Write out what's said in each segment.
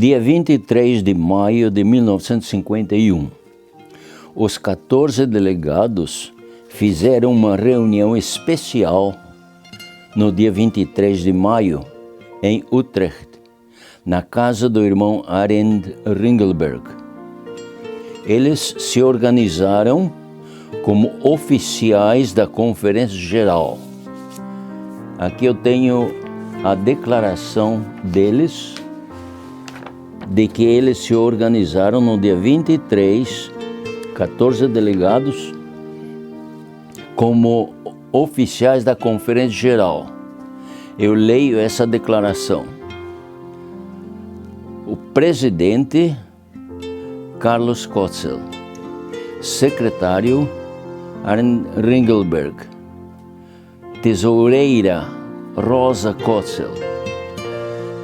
Dia 23 de maio de 1951, os 14 delegados fizeram uma reunião especial no dia 23 de maio, em Utrecht, na casa do irmão Arend Ringelberg. Eles se organizaram como oficiais da Conferência Geral. Aqui eu tenho a declaração deles, de que eles se organizaram no dia 23, 14 delegados, como oficiais da Conferência Geral. Eu leio essa declaração. O presidente, Carlos Kotzel. Secretário, Arend Ringelberg. Tesoureira, Rosa Kotzel.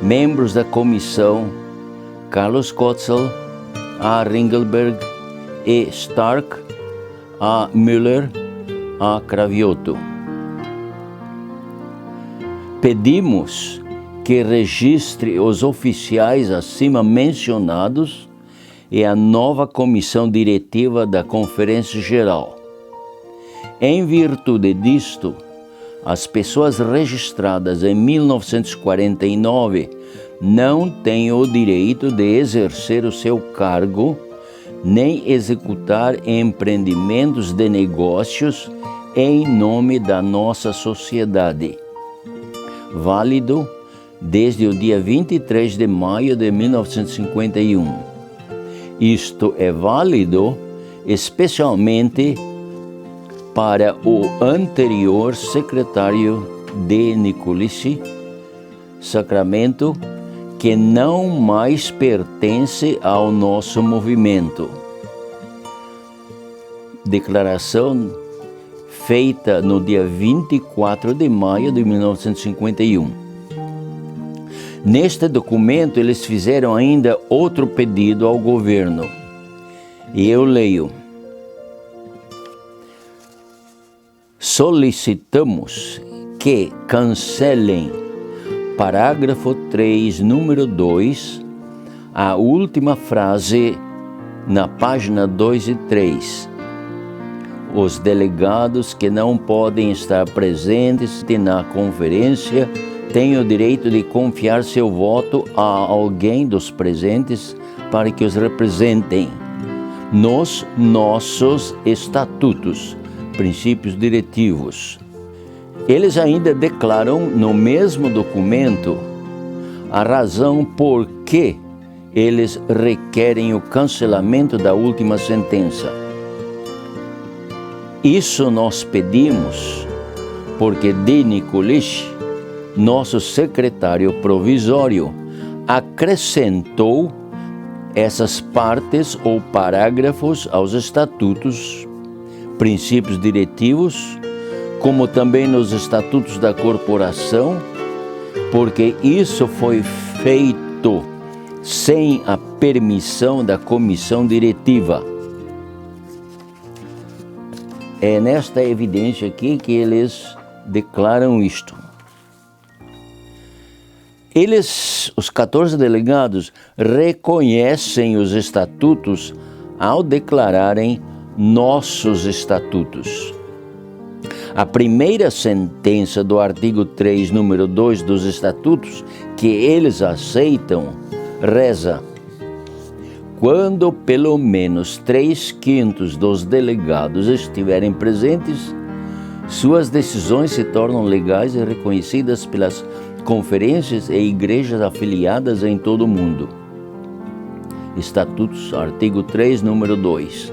Membros da comissão, Carlos Kotzel, A. Ringelberg, E. Stark, A. Müller, A. Cravioto. Pedimos que registre os oficiais acima mencionados e a nova comissão diretiva da Conferência Geral. Em virtude disto, as pessoas registradas em 1949 não têm o direito de exercer o seu cargo, nem executar empreendimentos de negócios em nome da nossa sociedade. Válido desde o dia 23 de maio de 1951. Isto é válido especialmente para o anterior secretário de Nicolici, Sacramento, que não mais pertence ao nosso movimento. Declaração feita no dia 24 de maio de 1951. Neste documento, eles fizeram ainda outro pedido ao governo. E eu leio. Solicitamos que cancelem parágrafo 3, número 2, a última frase na página 2 e 3. Os delegados que não podem estar presentes na conferência têm o direito de confiar seu voto a alguém dos presentes para que os representem nos nossos estatutos, princípios diretivos. Eles ainda declaram no mesmo documento a razão por que eles requerem o cancelamento da última sentença. Isso nós pedimos porque de Nicolici, nosso secretário provisório, acrescentou essas partes ou parágrafos aos estatutos, princípios diretivos, como também nos estatutos da corporação, porque isso foi feito sem a permissão da comissão diretiva. É nesta evidência aqui que eles declaram isto. Eles, os 14 delegados, reconhecem os estatutos ao declararem nossos estatutos. A primeira sentença do artigo 3, número 2 dos estatutos, que eles aceitam, reza: quando pelo menos 3/5 dos delegados estiverem presentes, suas decisões se tornam legais e reconhecidas pelas conferências e igrejas afiliadas em todo o mundo. Estatutos, artigo 3, número 2.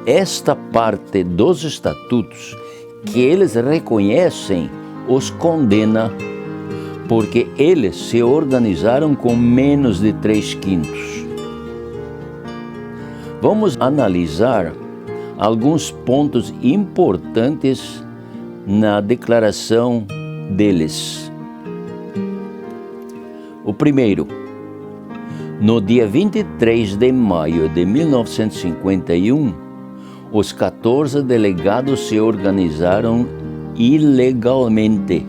Esta parte dos estatutos que eles reconhecem os condena, porque eles se organizaram com menos de 3/5. Vamos analisar alguns pontos importantes na declaração deles. O primeiro, no dia 23 de maio de 1951, os 14 delegados se organizaram ilegalmente,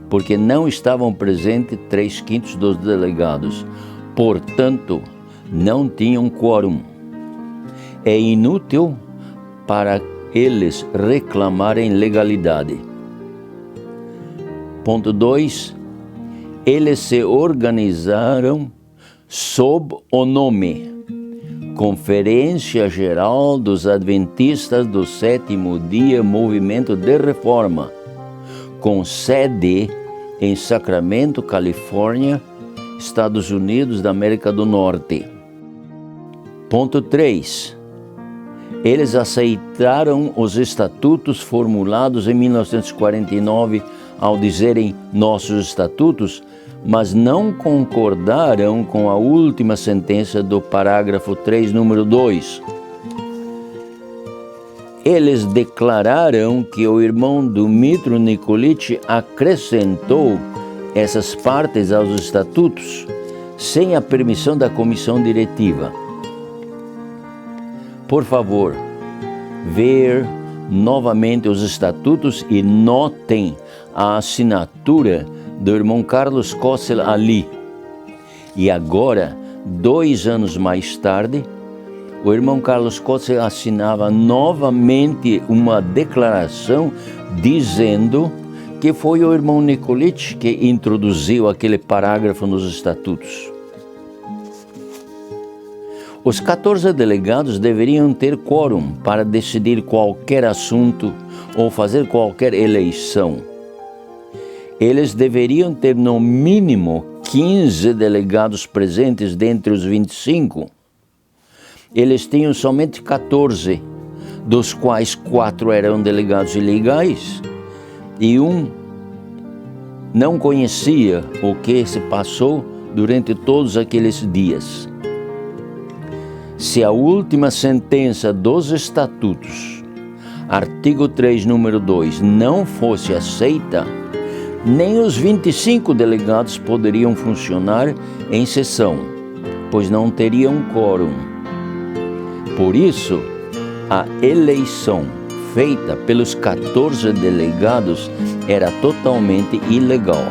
porque não estavam presentes 3/5 dos delegados, portanto, não tinham quórum. É inútil para eles reclamarem legalidade. Ponto 2. Eles se organizaram sob o nome Conferência Geral dos Adventistas do Sétimo Dia Movimento de Reforma, com sede em Sacramento, Califórnia, Estados Unidos da América do Norte. Ponto 3. Eles aceitaram os estatutos formulados em 1949 ao dizerem nossos estatutos, mas não concordaram com a última sentença do parágrafo 3, número 2. Eles declararam que o irmão Dmytro Nikolic acrescentou essas partes aos estatutos sem a permissão da comissão diretiva. Por favor, ver novamente os estatutos e notem a assinatura do irmão Carlos Kossel ali. E agora, 2 anos mais tarde, o irmão Carlos Kossel assinava novamente uma declaração dizendo que foi o irmão Nikolic que introduziu aquele parágrafo nos estatutos. Os 14 delegados deveriam ter quórum para decidir qualquer assunto ou fazer qualquer eleição. Eles deveriam ter no mínimo 15 delegados presentes dentre os 25. Eles tinham somente 14, dos quais 4 eram delegados ilegais e um não conhecia o que se passou durante todos aqueles dias. Se a última sentença dos estatutos, artigo 3, número 2, não fosse aceita, nem os 25 delegados poderiam funcionar em sessão, pois não teriam quórum. Por isso, a eleição feita pelos 14 delegados era totalmente ilegal.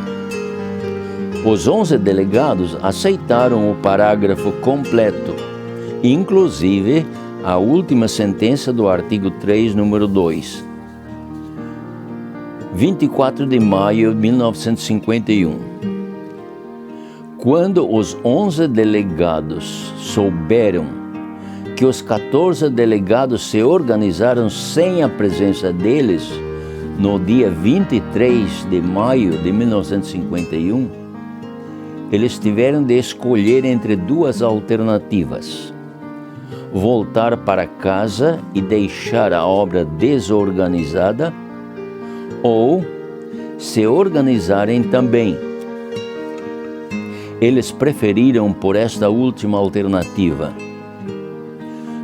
Os 11 delegados aceitaram o parágrafo completo, inclusive a última sentença do artigo 3, número 2. 24 de maio de 1951. Quando os 11 delegados souberam que os 14 delegados se organizaram sem a presença deles, no dia 23 de maio de 1951, eles tiveram de escolher entre 2 alternativas: voltar para casa e deixar a obra desorganizada, ou se organizarem também. Eles preferiram por esta última alternativa.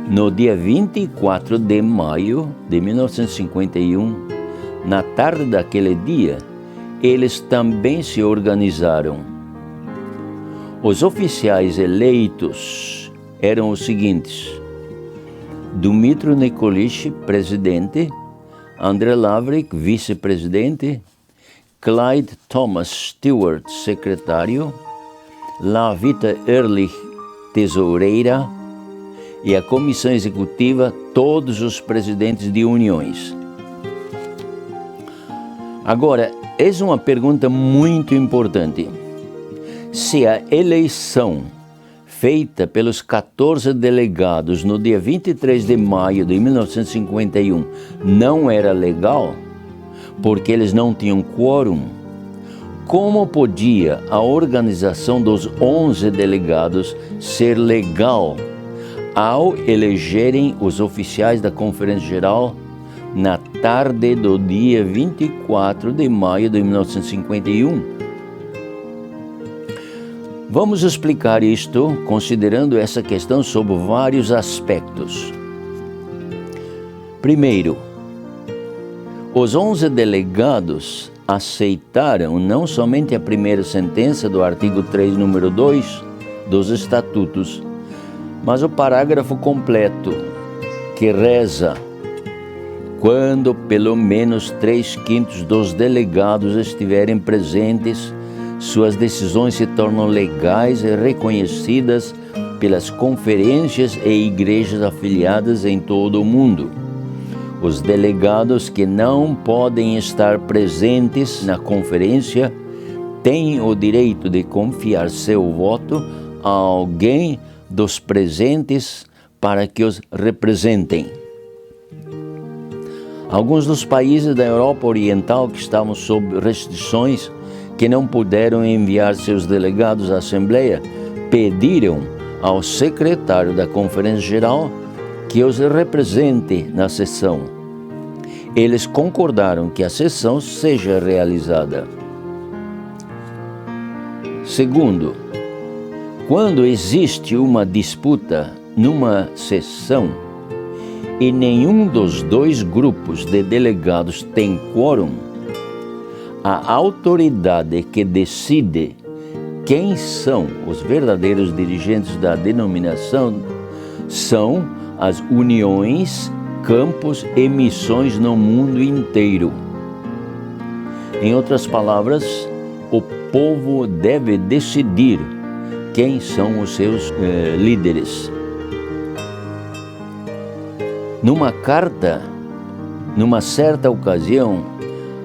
No dia 24 de maio de 1951, na tarde daquele dia, eles também se organizaram. Os oficiais eleitos eram os seguintes: Dmytro Nikolic, presidente; André Lavrik, vice-presidente; Clyde Thomas Stewart, secretário; Lavita Ehrlich, tesoureira; e a comissão executiva, todos os presidentes de uniões. Agora, eis uma pergunta muito importante. Se a eleição feita pelos 14 delegados no dia 23 de maio de 1951 não era legal, porque eles não tinham quórum, como podia a organização dos 11 delegados ser legal ao elegerem os oficiais da Conferência Geral na tarde do dia 24 de maio de 1951? Vamos explicar isto considerando essa questão sob vários aspectos. Primeiro, os 11 delegados aceitaram não somente a primeira sentença do artigo 3, número 2 dos estatutos, mas o parágrafo completo, que reza: quando pelo menos 3/5 dos delegados estiverem presentes, suas decisões se tornam legais e reconhecidas pelas conferências e igrejas afiliadas em todo o mundo. Os delegados que não podem estar presentes na conferência têm o direito de confiar seu voto a alguém dos presentes para que os representem. Alguns dos países da Europa Oriental que estavam sob restrições, que não puderam enviar seus delegados à Assembleia, pediram ao secretário da Conferência Geral que os represente na sessão. Eles concordaram que a sessão seja realizada. Segundo, quando existe uma disputa numa sessão e nenhum dos dois grupos de delegados tem quórum, a autoridade que decide quem são os verdadeiros dirigentes da denominação são as uniões, campos e missões no mundo inteiro. Em outras palavras, o povo deve decidir quem são os seus líderes. Numa carta, numa certa ocasião,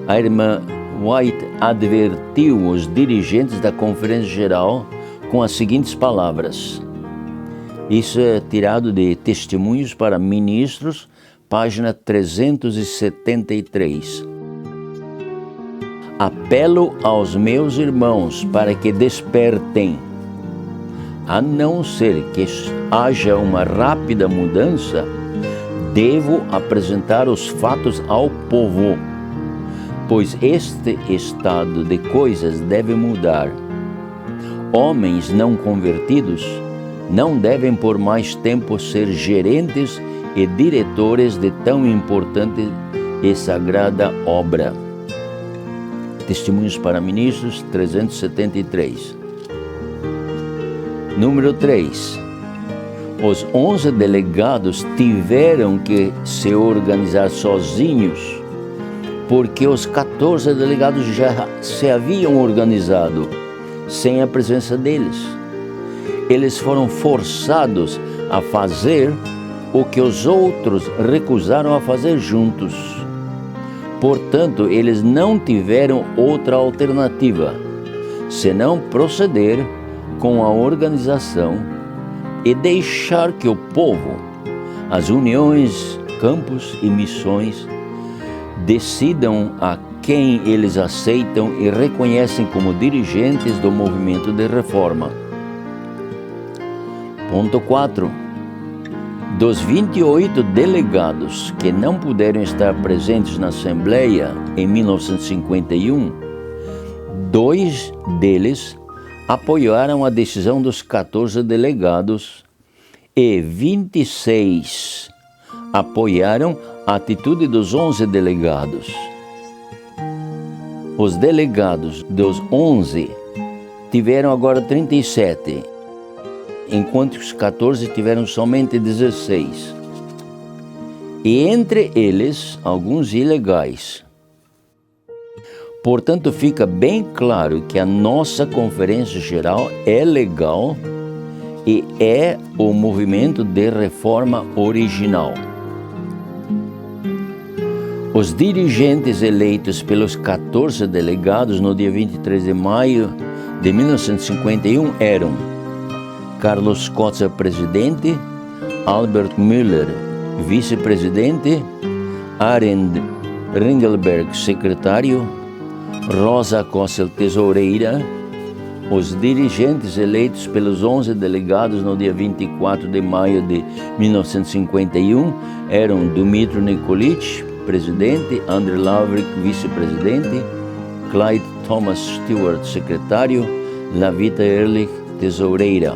a irmã White advertiu os dirigentes da Conferência Geral com as seguintes palavras. Isso é tirado de Testemunhos para Ministros, página 373. Apelo aos meus irmãos para que despertem. A não ser que haja uma rápida mudança, devo apresentar os fatos ao povo, pois este estado de coisas deve mudar. Homens não convertidos não devem por mais tempo ser gerentes e diretores de tão importante e sagrada obra. Testemunhos para Ministros, 373. Número 3. Os 11 delegados tiveram que se organizar sozinhos, porque os 14 delegados já se haviam organizado sem a presença deles. Eles foram forçados a fazer o que os outros recusaram a fazer juntos. Portanto, eles não tiveram outra alternativa, senão proceder com a organização e deixar que o povo, as uniões, campos e missões decidam a quem eles aceitam e reconhecem como dirigentes do movimento de reforma. Ponto 4. Dos 28 delegados que não puderam estar presentes na Assembleia em 1951, 2 deles apoiaram a decisão dos 14 delegados e 26 apoiaram a atitude dos 11 delegados. Os delegados dos 11 tiveram agora 37, enquanto os 14 tiveram somente 16. E entre eles, alguns ilegais. Portanto, fica bem claro que a nossa Conferência Geral é legal e é o movimento de reforma original. Os dirigentes eleitos pelos 14 delegados no dia 23 de maio de 1951 eram Carlos Kotzer, presidente, Albert Müller, vice-presidente, Arend Ringelberg, secretário, Rosa Kossel, tesoureira. Os dirigentes eleitos pelos 11 delegados no dia 24 de maio de 1951 eram Dmytro Nikolic, presidente, André Lavrik, vice-presidente, Clyde Thomas Stewart, secretário, Lavita Ehrlich, tesoureira.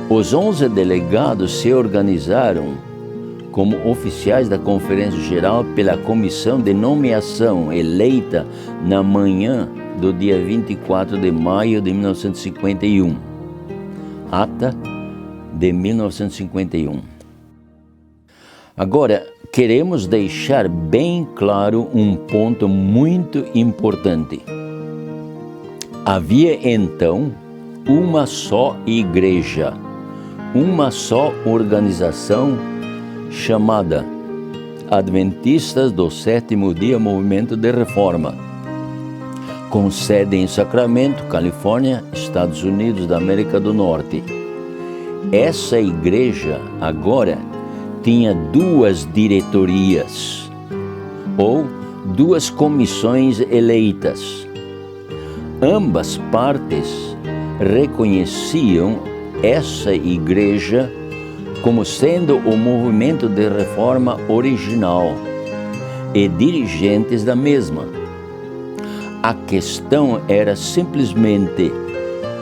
Os 11 delegados se organizaram como oficiais da Conferência Geral pela comissão de nomeação eleita na manhã do dia 24 de maio de 1951. Ata de 1951. Agora, queremos deixar bem claro um ponto muito importante. Havia então uma só igreja, uma só organização chamada Adventistas do Sétimo Dia Movimento de Reforma, com sede em Sacramento, Califórnia, Estados Unidos da América do Norte. Essa igreja agora tinha duas diretorias, ou duas comissões eleitas. Ambas partes reconheciam essa igreja como sendo o movimento de reforma original e dirigentes da mesma. A questão era simplesmente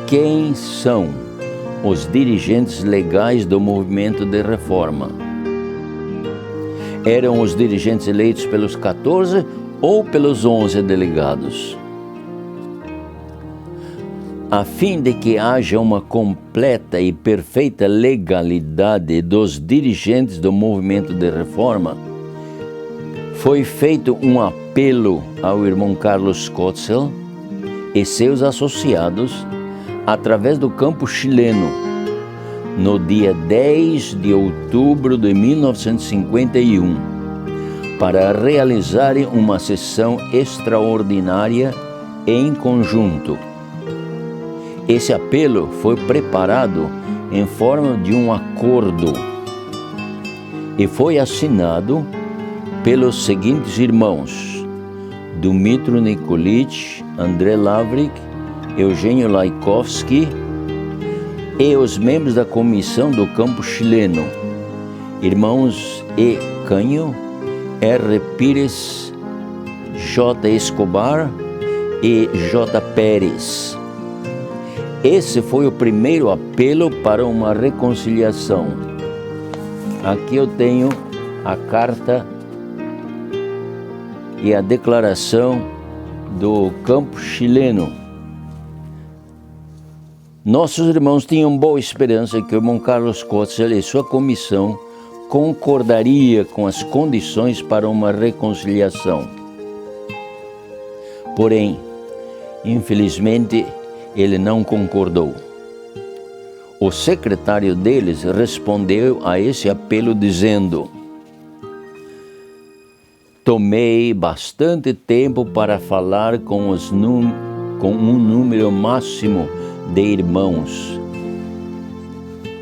quem são os dirigentes legais do movimento de reforma. Eram os dirigentes eleitos pelos 14 ou pelos 11 delegados? A fim de que haja uma completa e perfeita legalidade dos dirigentes do movimento de reforma, foi feito um apelo ao irmão Carlos Kotzel e seus associados através do campo chileno, no dia 10 de outubro de 1951, para realizarem uma sessão extraordinária em conjunto. Esse apelo foi preparado em forma de um acordo e foi assinado pelos seguintes irmãos: Dumitru Nikolic, André Lavrik, Eugênio Laikowski e os membros da comissão do campo chileno, irmãos E. Canho, R. Pires, J. Escobar e J. Pérez. Esse foi o primeiro apelo para uma reconciliação. Aqui eu tenho a carta e a declaração do campo chileno. Nossos irmãos tinham boa esperança que o irmão Carlos Kotzel e sua comissão concordaria com as condições para uma reconciliação. Porém, infelizmente, ele não concordou. O secretário deles respondeu a esse apelo dizendo: tomei bastante tempo para falar com um número máximo de irmãos.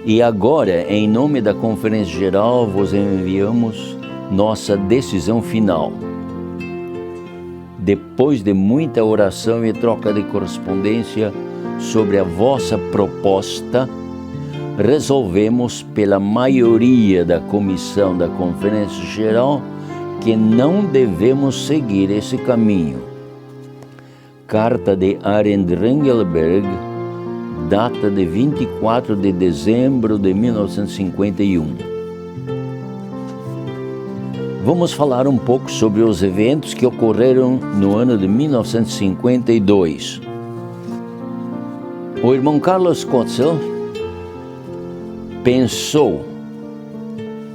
E agora, em nome da Conferência Geral, vos enviamos nossa decisão final. Depois de muita oração e troca de correspondência sobre a vossa proposta, resolvemos pela maioria da comissão da Conferência Geral que não devemos seguir esse caminho. Carta de Arend Ringelberg, data de 24 de dezembro de 1951. Vamos falar um pouco sobre os eventos que ocorreram no ano de 1952. O irmão Carlos Kotzel pensou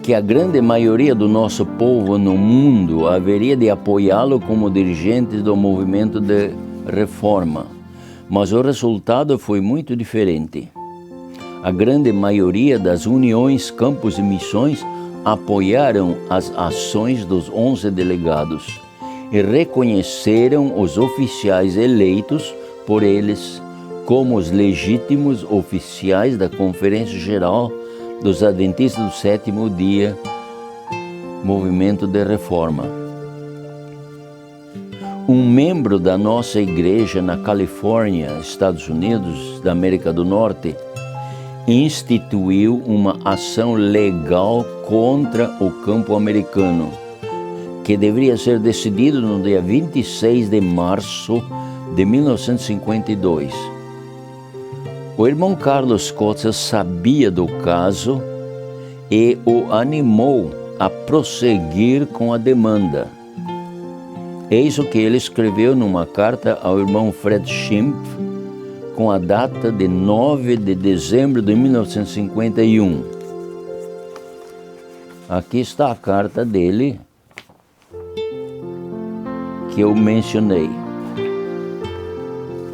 que a grande maioria do nosso povo no mundo haveria de apoiá-lo como dirigente do movimento de reforma, mas o resultado foi muito diferente. A grande maioria das uniões, campos e missões apoiaram as ações dos 11 delegados e reconheceram os oficiais eleitos por eles como os legítimos oficiais da Conferência Geral dos Adventistas do Sétimo Dia, Movimento de Reforma. Um membro da nossa igreja na Califórnia, Estados Unidos da América do Norte, instituiu uma ação legal contra o campo americano, que deveria ser decidido no dia 26 de março de 1952. O irmão Carlos Kotzel sabia do caso e o animou a prosseguir com a demanda. Eis o que ele escreveu numa carta ao irmão Fred Schimpf, com a data de 9 de dezembro de 1951. Aqui está a carta dele que eu mencionei.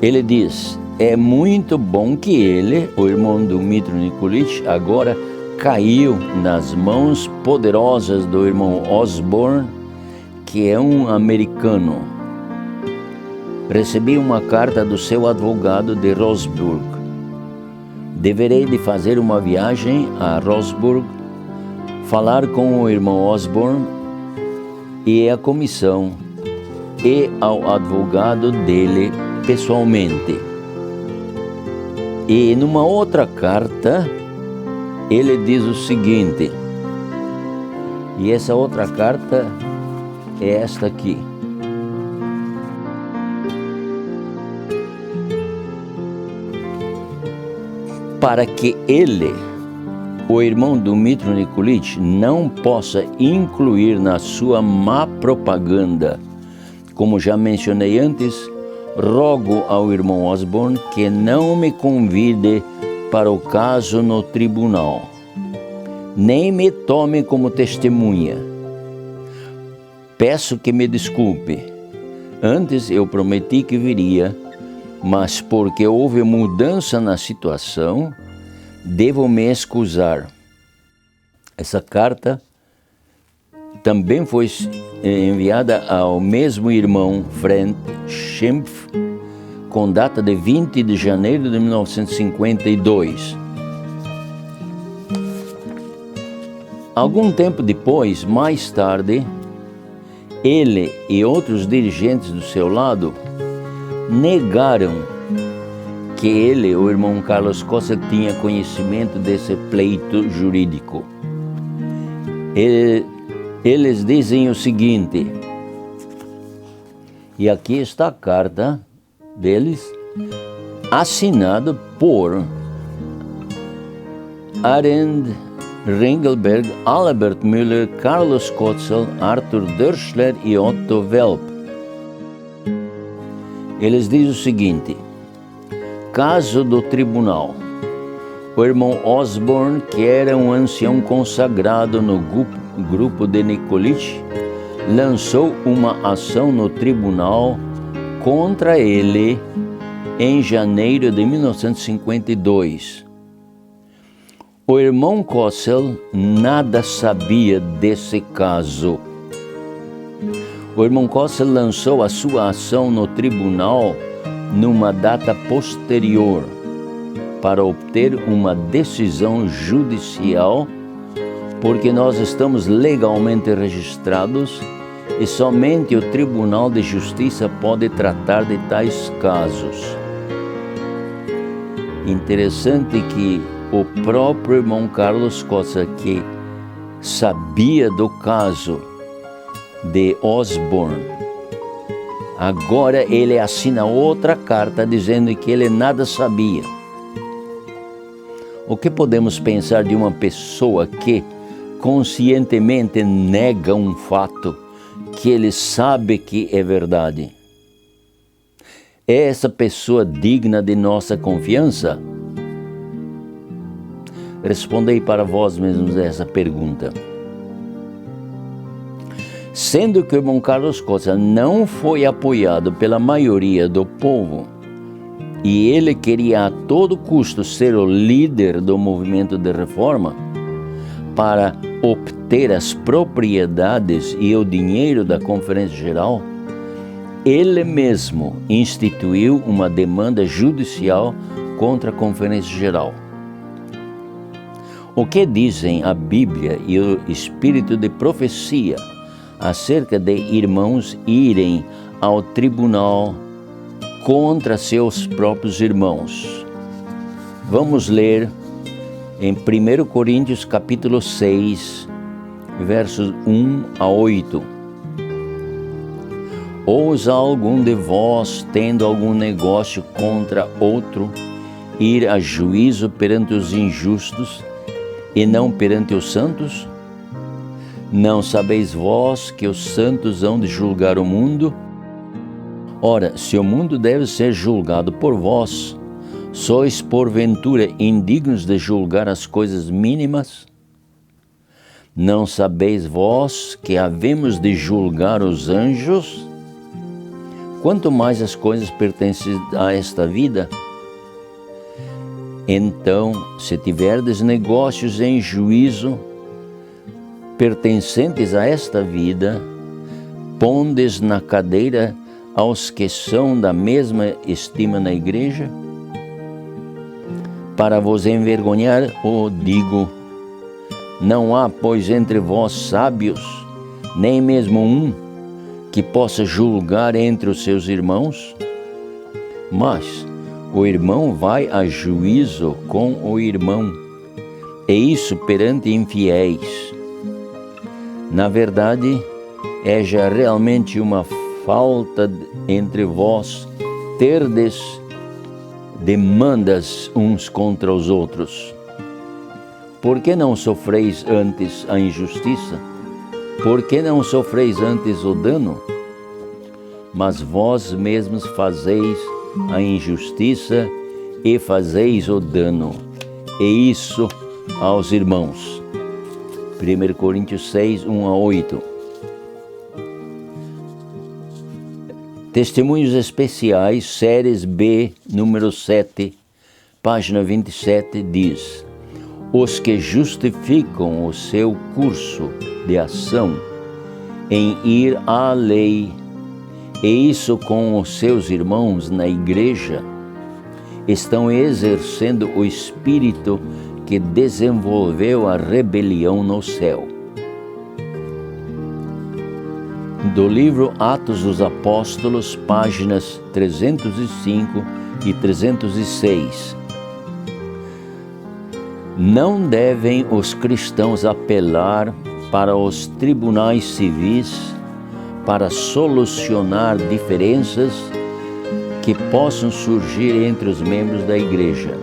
Ele diz: é muito bom que ele, o irmão do Dmitry Nikolic, agora caiu nas mãos poderosas do irmão Osborne, que é um americano. Recebi uma carta do seu advogado de Rosburg. Deverei de fazer uma viagem a Rosburg, falar com o irmão Osborne e a comissão e ao advogado dele pessoalmente. E numa outra carta, ele diz o seguinte, e essa outra carta é esta aqui. Para que ele, o irmão do Dmitry Nikolic, não possa incluir na sua má propaganda, como já mencionei antes, rogo ao irmão Osborne que não me convide para o caso no tribunal, nem me tome como testemunha. Peço que me desculpe. Antes eu prometi que viria, mas porque houve mudança na situação, devo me excusar. Essa carta também foi enviada ao mesmo irmão Franz Schimpf, com data de 20 de janeiro de 1952. Algum tempo depois, mais tarde, ele e outros dirigentes do seu lado negaram que ele, o irmão Carlos Costa, tinha conhecimento desse pleito jurídico. Eles dizem o seguinte, e aqui está a carta deles, assinada por Arend Ringelberg, Albert Müller, Carlos Kotzel, Arthur Dörschler e Otto Welp. Eles dizem o seguinte: caso do tribunal. O irmão Osborne, que era um ancião consagrado no grupo de Nikolic, lançou uma ação no tribunal contra ele em janeiro de 1952. O irmão Kossel nada sabia desse caso. O irmão Kossel lançou a sua ação no tribunal numa data posterior para obter uma decisão judicial, porque nós estamos legalmente registrados e somente o Tribunal de Justiça pode tratar de tais casos. Interessante que o próprio irmão Carlos Costa, que sabia do caso de Osborne, agora ele assina outra carta dizendo que ele nada sabia. O que podemos pensar de uma pessoa que conscientemente nega um fato que ele sabe que é verdade? É essa pessoa digna de nossa confiança? Respondei para vós mesmos essa pergunta. Sendo que o irmão Carlos Costa não foi apoiado pela maioria do povo, e ele queria a todo custo ser o líder do movimento de reforma, para obter as propriedades e o dinheiro da Conferência Geral, ele mesmo instituiu uma demanda judicial contra a Conferência Geral. O que dizem a Bíblia e o espírito de profecia acerca de irmãos irem ao tribunal contra seus próprios irmãos? Vamos ler em 1 Coríntios capítulo 6, versos 1 a 8. Ousa algum de vós, tendo algum negócio contra outro, ir a juízo perante os injustos e não perante os santos? Não sabeis vós que os santos hão de julgar o mundo? Ora, se o mundo deve ser julgado por vós, sois porventura indignos de julgar as coisas mínimas? Não sabeis vós que havemos de julgar os anjos? Quanto mais as coisas pertencem a esta vida? Então, se tiverdes negócios em juízo, pertencentes a esta vida, pondes na cadeira aos que são da mesma estima na igreja? Para vos envergonhar, digo, não há, pois, entre vós sábios, nem mesmo um, que possa julgar entre os seus irmãos? Mas o irmão vai a juízo com o irmão, e isso perante infiéis. Na verdade, é já realmente uma falta entre vós terdes demandas uns contra os outros. Por que não sofreis antes a injustiça? Por que não sofreis antes o dano? Mas vós mesmos fazeis a injustiça e fazeis o dano, e isso aos irmãos. 1 Coríntios 6, 1-8. Testemunhos Especiais, séries B, número 7, página 27, diz: os que justificam o seu curso de ação em ir à lei, e isso com os seus irmãos na igreja, estão exercendo o espírito que desenvolveu a rebelião no céu. Do livro Atos dos Apóstolos, páginas 305 e 306. Não devem os cristãos apelar para os tribunais civis para solucionar diferenças que possam surgir entre os membros da igreja.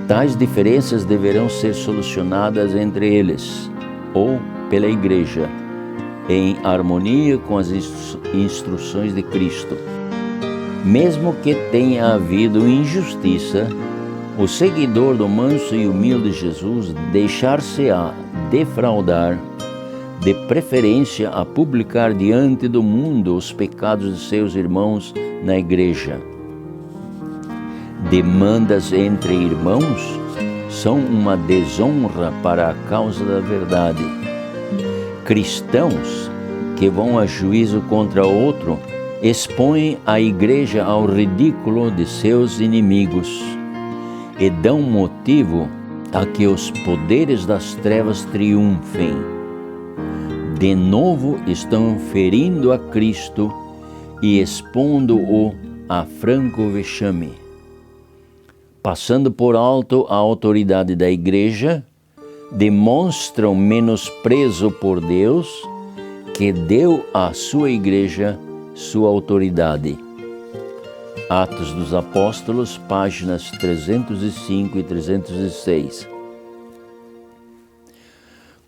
Tais diferenças deverão ser solucionadas entre eles ou pela igreja, em harmonia com as instruções de Cristo. Mesmo que tenha havido injustiça, o seguidor do manso e humilde Jesus deixar-se-á defraudar, de preferência a publicar diante do mundo os pecados de seus irmãos na igreja. Demandas entre irmãos são uma desonra para a causa da verdade. Cristãos que vão a juízo contra outro expõem a igreja ao ridículo de seus inimigos e dão motivo a que os poderes das trevas triunfem. De novo estão ferindo a Cristo e expondo-o a franco vexame. Passando por alto a autoridade da igreja, demonstram menosprezo por Deus, que deu à sua igreja sua autoridade. Atos dos Apóstolos, páginas 305 e 306.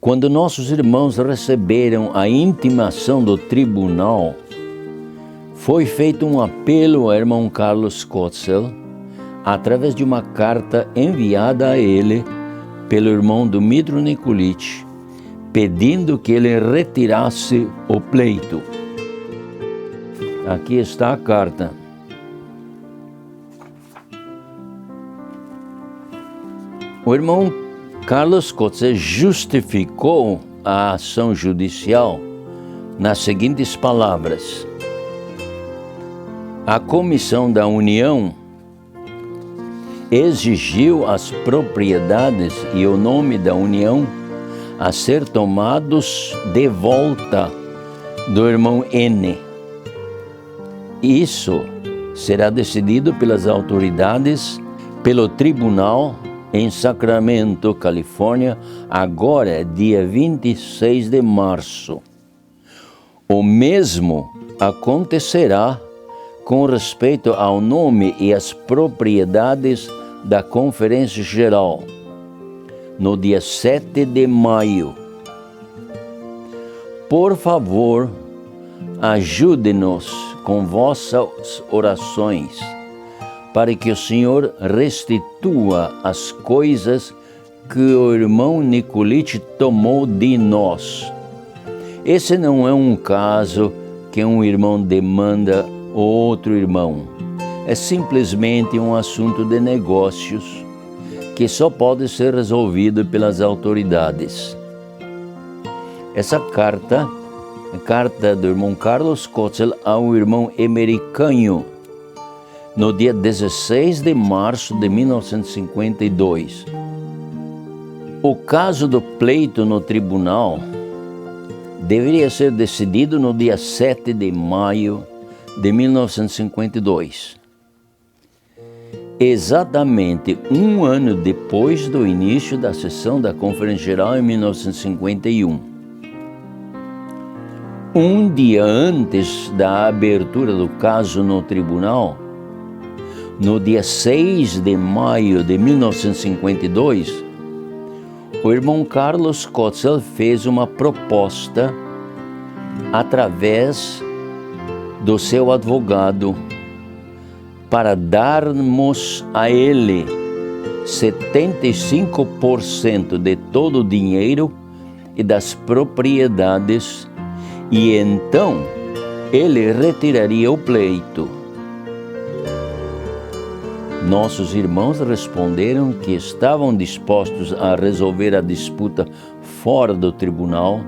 Quando nossos irmãos receberam a intimação do tribunal, foi feito um apelo ao irmão Carlos Kotzel, através de uma carta enviada a ele pelo irmão Dmytro Nikolic, pedindo que ele retirasse o pleito. Aqui está a carta. O irmão Carlos Kotzel justificou a ação judicial nas seguintes palavras: a Comissão da União exigiu as propriedades e o nome da União a ser tomados de volta do irmão N. Isso será decidido pelas autoridades, pelo tribunal em Sacramento, Califórnia, agora dia 26 de março. O mesmo acontecerá com respeito ao nome e às propriedades da Conferência Geral, no dia 7 de maio. Por favor, ajude-nos com vossas orações, para que o Senhor restitua as coisas que o irmão Nicolite tomou de nós. Esse não é um caso que um irmão demanda outro irmão. É simplesmente um assunto de negócios que só pode ser resolvido pelas autoridades. Essa carta é a carta do irmão Carlos Kotzel ao irmão Emery Canho, no dia 16 de março de 1952. O caso do pleito no tribunal deveria ser decidido no dia 7 de maio de 1952. Exatamente um ano depois do início da sessão da Conferência Geral em 1951. Um dia antes da abertura do caso no tribunal, no dia 6 de maio de 1952, o irmão Carlos Kotzel fez uma proposta através do seu advogado para darmos a ele 75% de todo o dinheiro e das propriedades, e então ele retiraria o pleito. Nossos irmãos responderam que estavam dispostos a resolver a disputa fora do tribunal,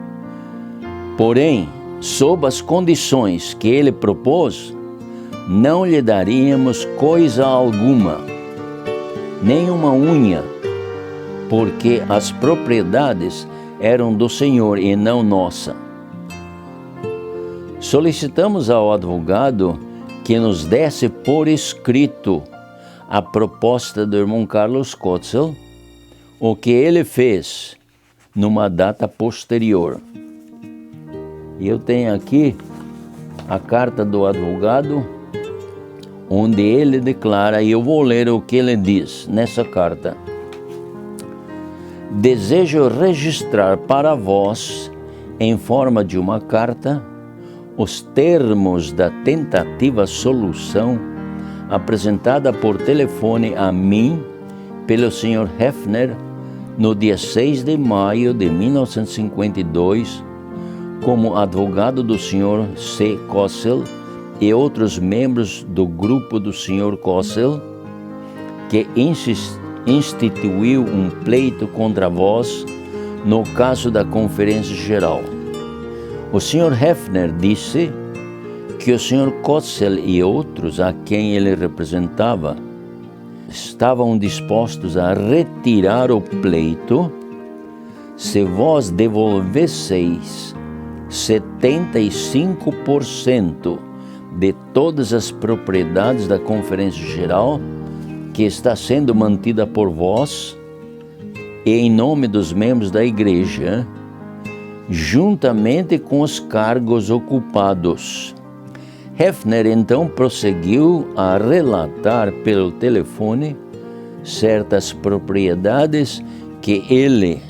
porém, sob as condições que ele propôs, não lhe daríamos coisa alguma, nem uma unha, porque as propriedades eram do Senhor e não nossa. Solicitamos ao advogado que nos desse por escrito a proposta do irmão Carlos Kotzel, o que ele fez numa data posterior. E eu tenho aqui a carta do advogado, onde ele declara, e eu vou ler o que ele diz nessa carta. Desejo registrar para vós, em forma de uma carta, os termos da tentativa solução apresentada por telefone a mim pelo Sr. Hefner no dia 6 de maio de 1952, como advogado do Sr. C. Kotzel e outros membros do grupo do Sr. Kotzel, que instituiu um pleito contra vós no caso da Conferência Geral. O Sr. Hefner disse que o Sr. Kotzel e outros a quem ele representava estavam dispostos a retirar o pleito se vós devolvesseis 75% de todas as propriedades da Conferência Geral que está sendo mantida por vós e em nome dos membros da Igreja, juntamente com os cargos ocupados. Hefner então prosseguiu a relatar pelo telefone certas propriedades que ele,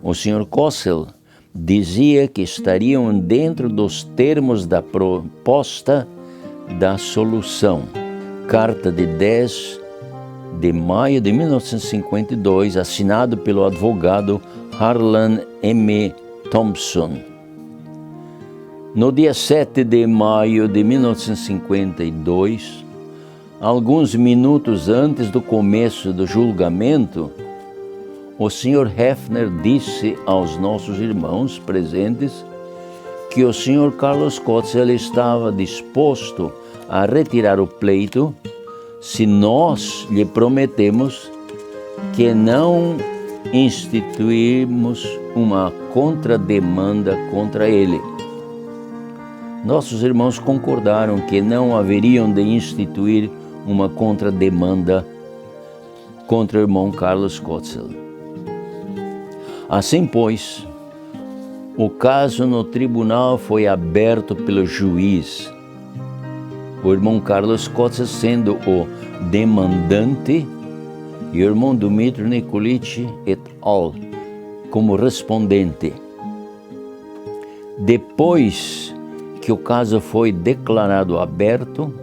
o Sr. Kotzel, dizia que estariam dentro dos termos da proposta da solução. Carta de 10 de maio de 1952, assinado pelo advogado Harlan M. Thompson. No dia 7 de maio de 1952, alguns minutos antes do começo do julgamento, o Sr. Hefner disse aos nossos irmãos presentes que o Sr. Carlos Kotzel estava disposto a retirar o pleito se nós lhe prometemos que não instituirmos uma contrademanda contra ele. Nossos irmãos concordaram que não haveriam de instituir uma contrademanda contra o irmão Carlos Kotzel. Assim, pois, o caso no tribunal foi aberto pelo juiz, o irmão Carlos Kotzel sendo o demandante e o irmão Dmitry Nicolite et al. Como respondente. Depois que o caso foi declarado aberto,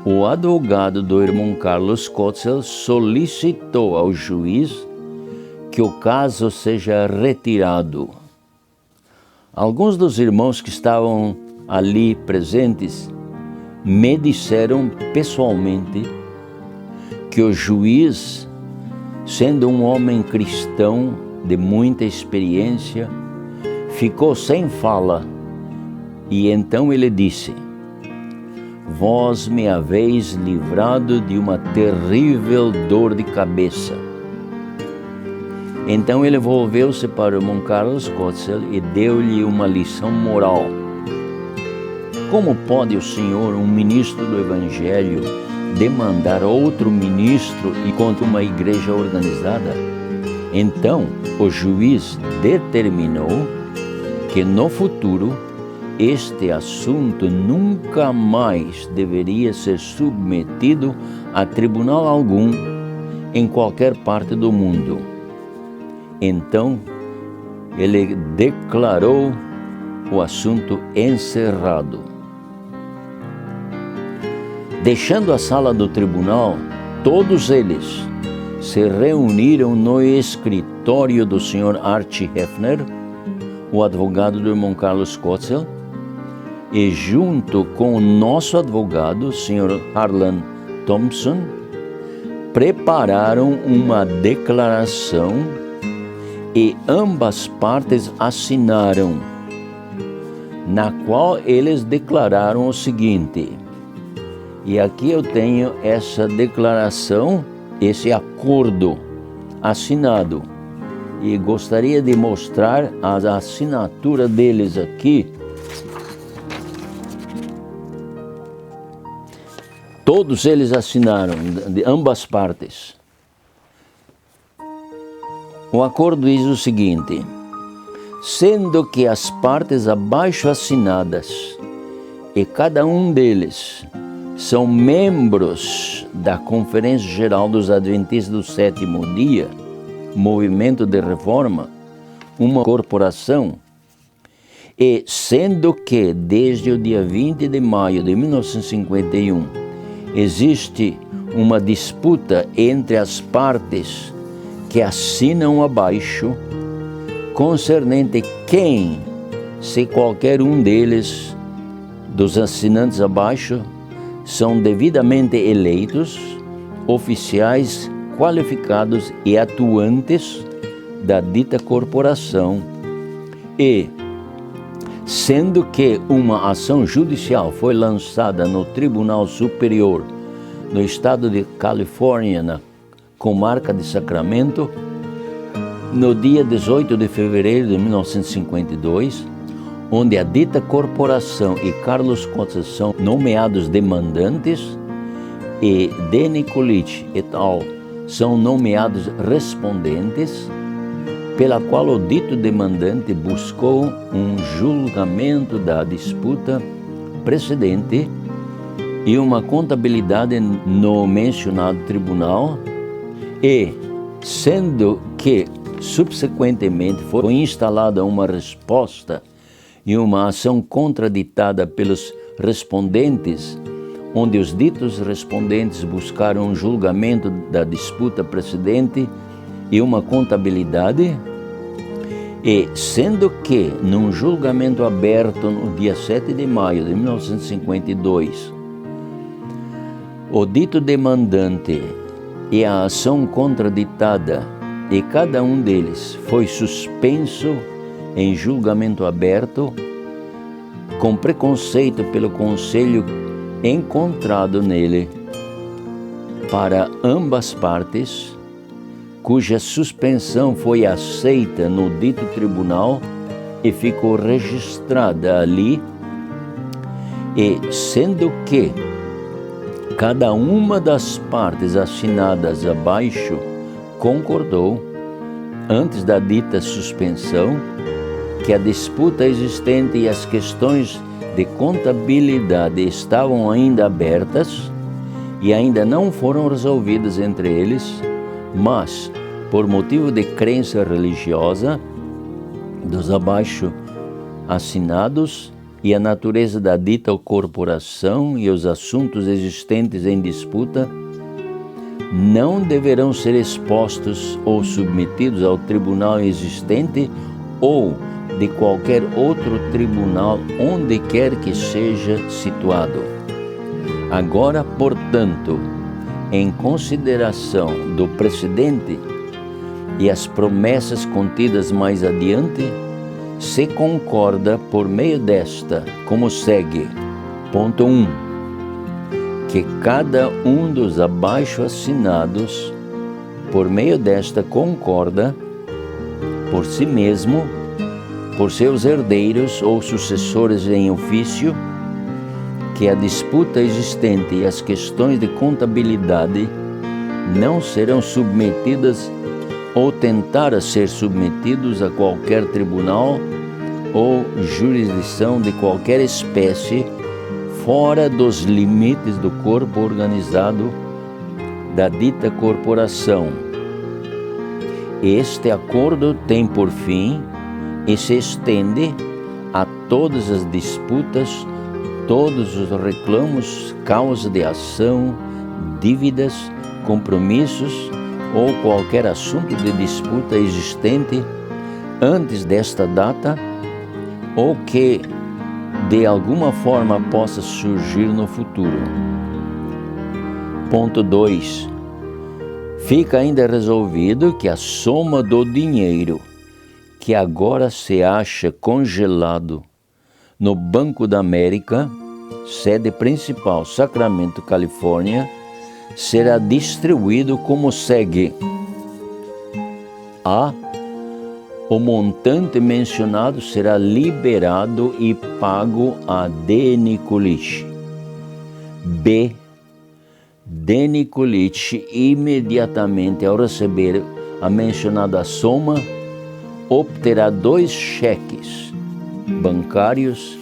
o advogado do irmão Carlos Kotzel solicitou ao juiz que o caso seja retirado. Alguns dos irmãos que estavam ali presentes me disseram pessoalmente que o juiz, sendo um homem cristão de muita experiência, ficou sem fala e então ele disse: vós me haveis livrado de uma terrível dor de cabeça. Então ele volveu-se para o irmão Carlos Kotzel e deu-lhe uma lição moral. Como pode o senhor, um ministro do Evangelho, demandar outro ministro e contra uma igreja organizada? Então o juiz determinou que no futuro este assunto nunca mais deveria ser submetido a tribunal algum em qualquer parte do mundo. Então, ele declarou o assunto encerrado. Deixando a sala do tribunal, todos eles se reuniram no escritório do Sr. Archie Hefner, o advogado do irmão Carlos Kotzel, e junto com o nosso advogado, o Sr. Harlan Thompson, prepararam uma declaração e ambas partes assinaram, na qual eles declararam o seguinte, e aqui eu tenho essa declaração, esse acordo assinado, e gostaria de mostrar a assinatura deles aqui. Todos eles assinaram, de ambas partes. O acordo diz o seguinte: sendo que as partes abaixo assinadas e cada um deles são membros da Conferência Geral dos Adventistas do Sétimo Dia, movimento de reforma, uma corporação, e sendo que desde o dia 20 de maio de 1951 existe uma disputa entre as partes que assinam abaixo, concernente quem, se qualquer um deles, dos assinantes abaixo, são devidamente eleitos, oficiais qualificados e atuantes da dita corporação, e, sendo que uma ação judicial foi lançada no Tribunal Superior no estado de Califórnia, na comarca de Sacramento, no dia 18 de fevereiro de 1952, onde a dita corporação e Carlos Kotzel são nomeados demandantes e Denny Kulich et al. São nomeados respondentes, pela qual o dito demandante buscou um julgamento da disputa precedente e uma contabilidade no mencionado tribunal, e, sendo que subsequentemente foi instalada uma resposta e uma ação contraditada pelos respondentes, onde os ditos respondentes buscaram um julgamento da disputa precedente e uma contabilidade, e sendo que, num julgamento aberto no dia 7 de maio de 1952, o dito demandante e a ação contraditada, e cada um deles foi suspenso em julgamento aberto, com preconceito pelo conselho encontrado nele, para ambas partes, cuja suspensão foi aceita no dito tribunal e ficou registrada ali, e sendo que cada uma das partes assinadas abaixo concordou, antes da dita suspensão, que a disputa existente e as questões de contabilidade estavam ainda abertas e ainda não foram resolvidas entre eles, mas, por motivo de crença religiosa dos abaixo assinados e a natureza da dita corporação e os assuntos existentes em disputa, não deverão ser expostos ou submetidos ao tribunal existente ou de qualquer outro tribunal onde quer que seja situado. Agora, portanto, em consideração do precedente e as promessas contidas mais adiante, se concorda por meio desta, como segue. Ponto 1. Que cada um dos abaixo assinados, por meio desta, concorda por si mesmo, por seus herdeiros ou sucessores em ofício, que a disputa existente e as questões de contabilidade não serão submetidas ou tentar a ser submetidos a qualquer tribunal ou jurisdição de qualquer espécie fora dos limites do corpo organizado da dita corporação. Este acordo tem por fim e se estende a todas as disputas, todos os reclamos, causas de ação, dívidas, compromissos ou qualquer assunto de disputa existente antes desta data ou que de alguma forma possa surgir no futuro. Ponto 2. Fica ainda resolvido que a soma do dinheiro que agora se acha congelado no Banco da América, sede principal, Sacramento, Califórnia, será distribuído como segue. A. O montante mencionado será liberado e pago a D. Nikolic. B. D. Nikolic, imediatamente ao receber a mencionada soma, obterá 2 cheques bancários,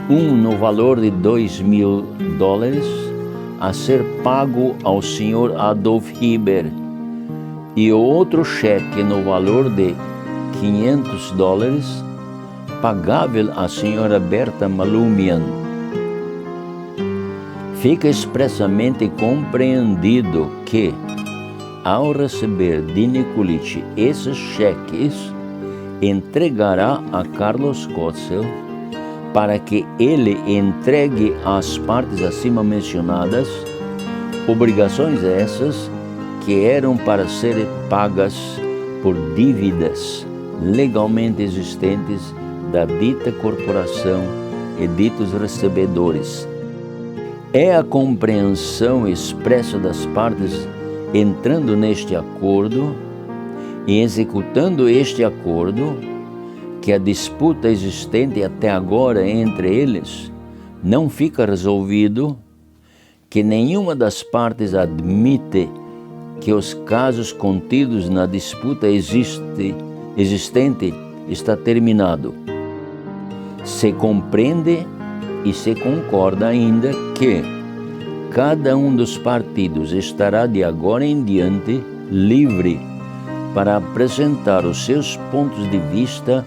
um no valor de $2.000 a ser pago ao Sr. Adolf Hieber e outro cheque no valor de $500 pagável à Sra. Berta Malumian. Fica expressamente compreendido que, ao receber de Nikolic esses cheques, entregará a Carlos Kotzel para que ele entregue às partes acima mencionadas obrigações essas que eram para serem pagas por dívidas legalmente existentes da dita corporação e ditos recebedores. É a compreensão expressa das partes entrando neste acordo e executando este acordo que a disputa existente até agora entre eles não fica resolvido, que nenhuma das partes admite que os casos contidos na disputa existente está terminado. Se compreende e se concorda ainda que cada um dos partidos estará de agora em diante livre para apresentar os seus pontos de vista,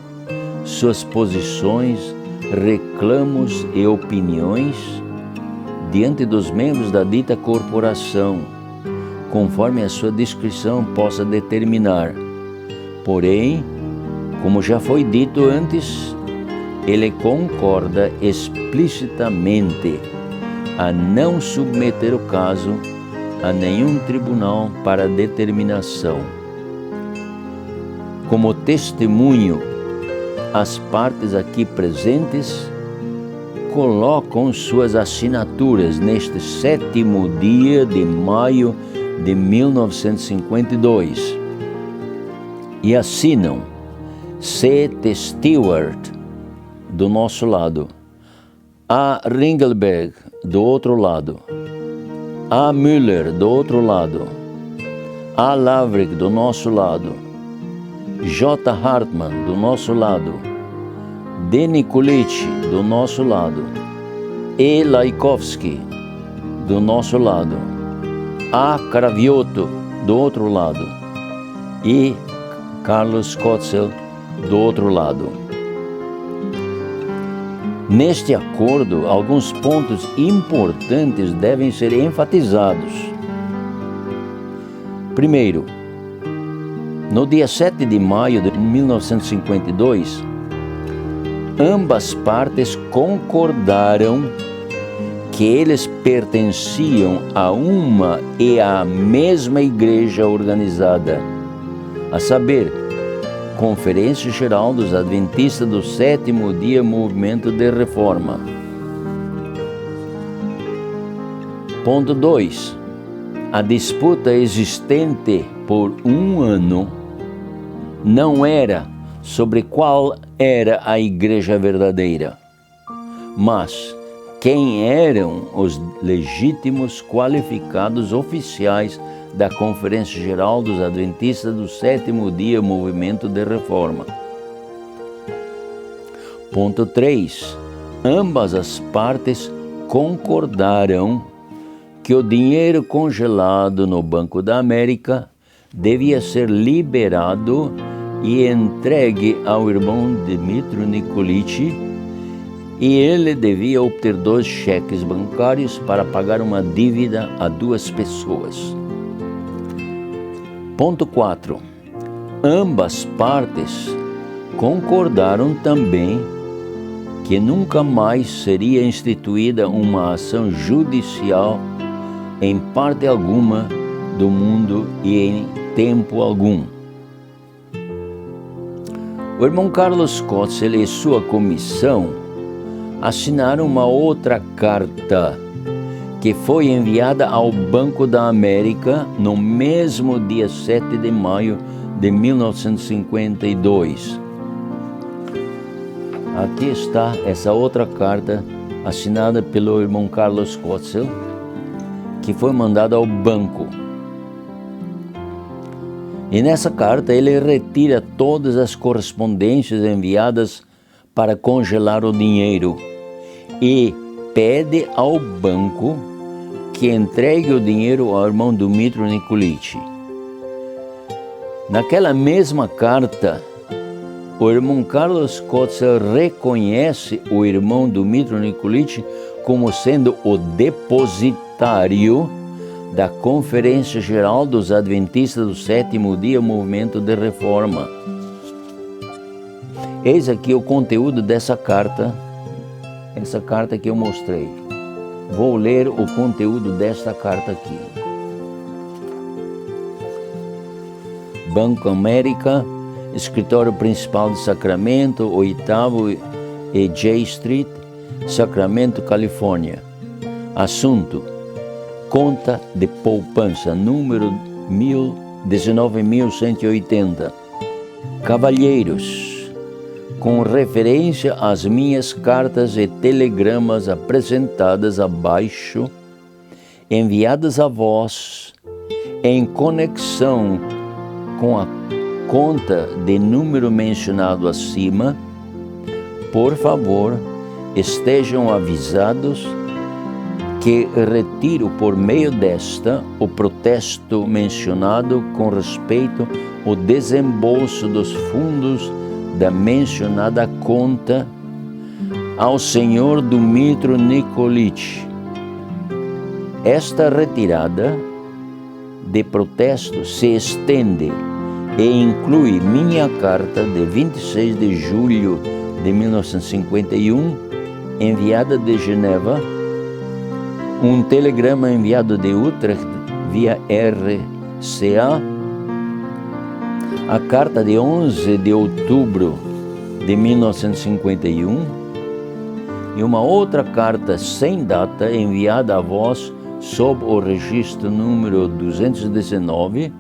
suas posições, reclamos e opiniões diante dos membros da dita corporação, conforme a sua descrição possa determinar. Porém, como já foi dito antes, ele concorda explicitamente a não submeter o caso a nenhum tribunal para determinação. Como testemunho, as partes aqui presentes colocam suas assinaturas neste 7º dia de maio de 1952 e assinam C.T. Stewart do nosso lado, A. Ringelberg do outro lado, A. Müller do outro lado, A. Lavrik do nosso lado, J. Hartmann do nosso lado, D. Nikolic do nosso lado, E. Laikowski do nosso lado, A. Cravioto do outro lado e Carlos Kotzel do outro lado. Neste acordo, alguns pontos importantes devem ser enfatizados. Primeiro, no dia 7 de maio de 1952, ambas partes concordaram que eles pertenciam a uma e à mesma igreja organizada, a saber, Conferência Geral dos Adventistas do Sétimo Dia Movimento de Reforma. Ponto 2. A disputa existente por um ano não era sobre qual era a igreja verdadeira, mas quem eram os legítimos qualificados oficiais da Conferência Geral dos Adventistas do Sétimo Dia Movimento de Reforma. Ponto 3. Ambas as partes concordaram que o dinheiro congelado no Banco da América devia ser liberado e entregue ao irmão Dmitry Nikolic, e ele devia obter 2 cheques bancários para pagar uma dívida a 2 pessoas. Ponto 4. Ambas partes concordaram também que nunca mais seria instituída uma ação judicial em parte alguma do mundo e em tempo algum. O irmão Carlos Kotzel e sua comissão assinaram uma outra carta que foi enviada ao Banco da América no mesmo dia 7 de maio de 1952. Aqui está essa outra carta assinada pelo irmão Carlos Kotzel, que foi mandada ao banco. E nessa carta ele retira todas as correspondências enviadas para congelar o dinheiro e pede ao banco que entregue o dinheiro ao irmão Dmitry Nikolic. Naquela mesma carta, o irmão Carlos Kotzel reconhece o irmão Dmitry Nikolic como sendo o depositário da Conferência Geral dos Adventistas do Sétimo Dia Movimento de Reforma. Eis aqui o conteúdo dessa carta, essa carta que eu mostrei. Vou ler o conteúdo desta carta aqui. Banco América, Escritório Principal de Sacramento, 8º e J Street, Sacramento, Califórnia. Assunto: conta de poupança, número 19.180. Cavalheiros, com referência às minhas cartas e telegramas apresentadas abaixo, enviadas a vós, em conexão com a conta de número mencionado acima, por favor, estejam avisados que retiro por meio desta o protesto mencionado com respeito ao desembolso dos fundos da mencionada conta ao senhor Dmitry Nikolic. Esta retirada de protesto se estende e inclui minha carta de 26 de julho de 1951, enviada de Geneva, um telegrama enviado de Utrecht via RCA, a carta de 11 de outubro de 1951 e uma outra carta sem data enviada a vós sob o registro número 219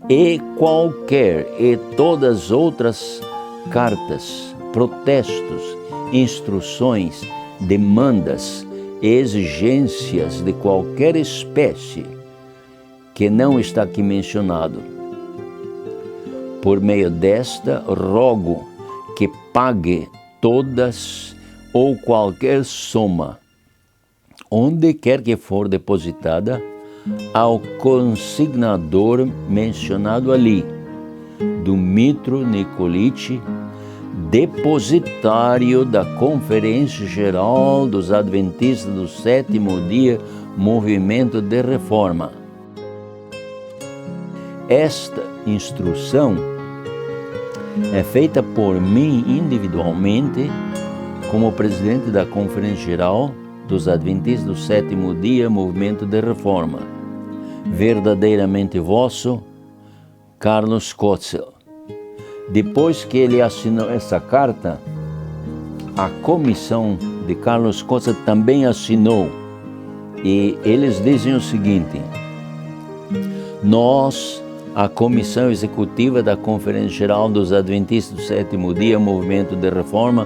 e qualquer e todas outras cartas, protestos, instruções, demandas e exigências de qualquer espécie que não está aqui mencionado. Por meio desta, rogo que pague todas ou qualquer soma, onde quer que for depositada, ao consignador mencionado ali, Dmitry Nikolic, depositário da Conferência Geral dos Adventistas do Sétimo Dia Movimento de Reforma. esta instrução é feita por mim individualmente, como presidente da Conferência Geral dos Adventistas do Sétimo Dia, Movimento de Reforma. Verdadeiramente vosso, Carlos Kotzel. Depois que ele assinou essa carta, a comissão de Carlos Kotzel também assinou. E eles dizem o seguinte: nós, a Comissão Executiva da Conferência Geral dos Adventistas do Sétimo Dia, Movimento de Reforma,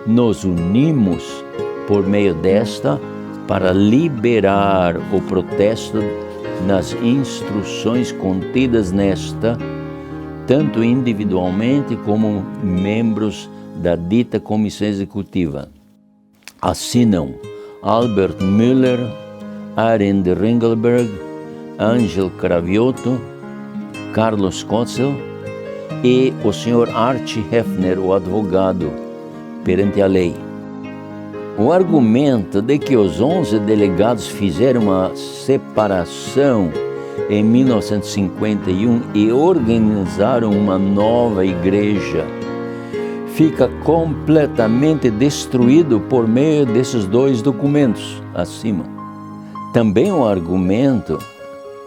nos unimos por meio desta para liberar o protesto nas instruções contidas nesta, tanto individualmente como membros da dita Comissão Executiva. Assinam Albert Müller, Arend Ringelberg, Angel Cravioto, Carlos Kotzel e o Sr. Archie Hefner, o advogado perante a lei. O argumento de que os 11 delegados fizeram uma separação em 1951 e organizaram uma nova igreja fica completamente destruído por meio desses dois documentos acima. Também o argumento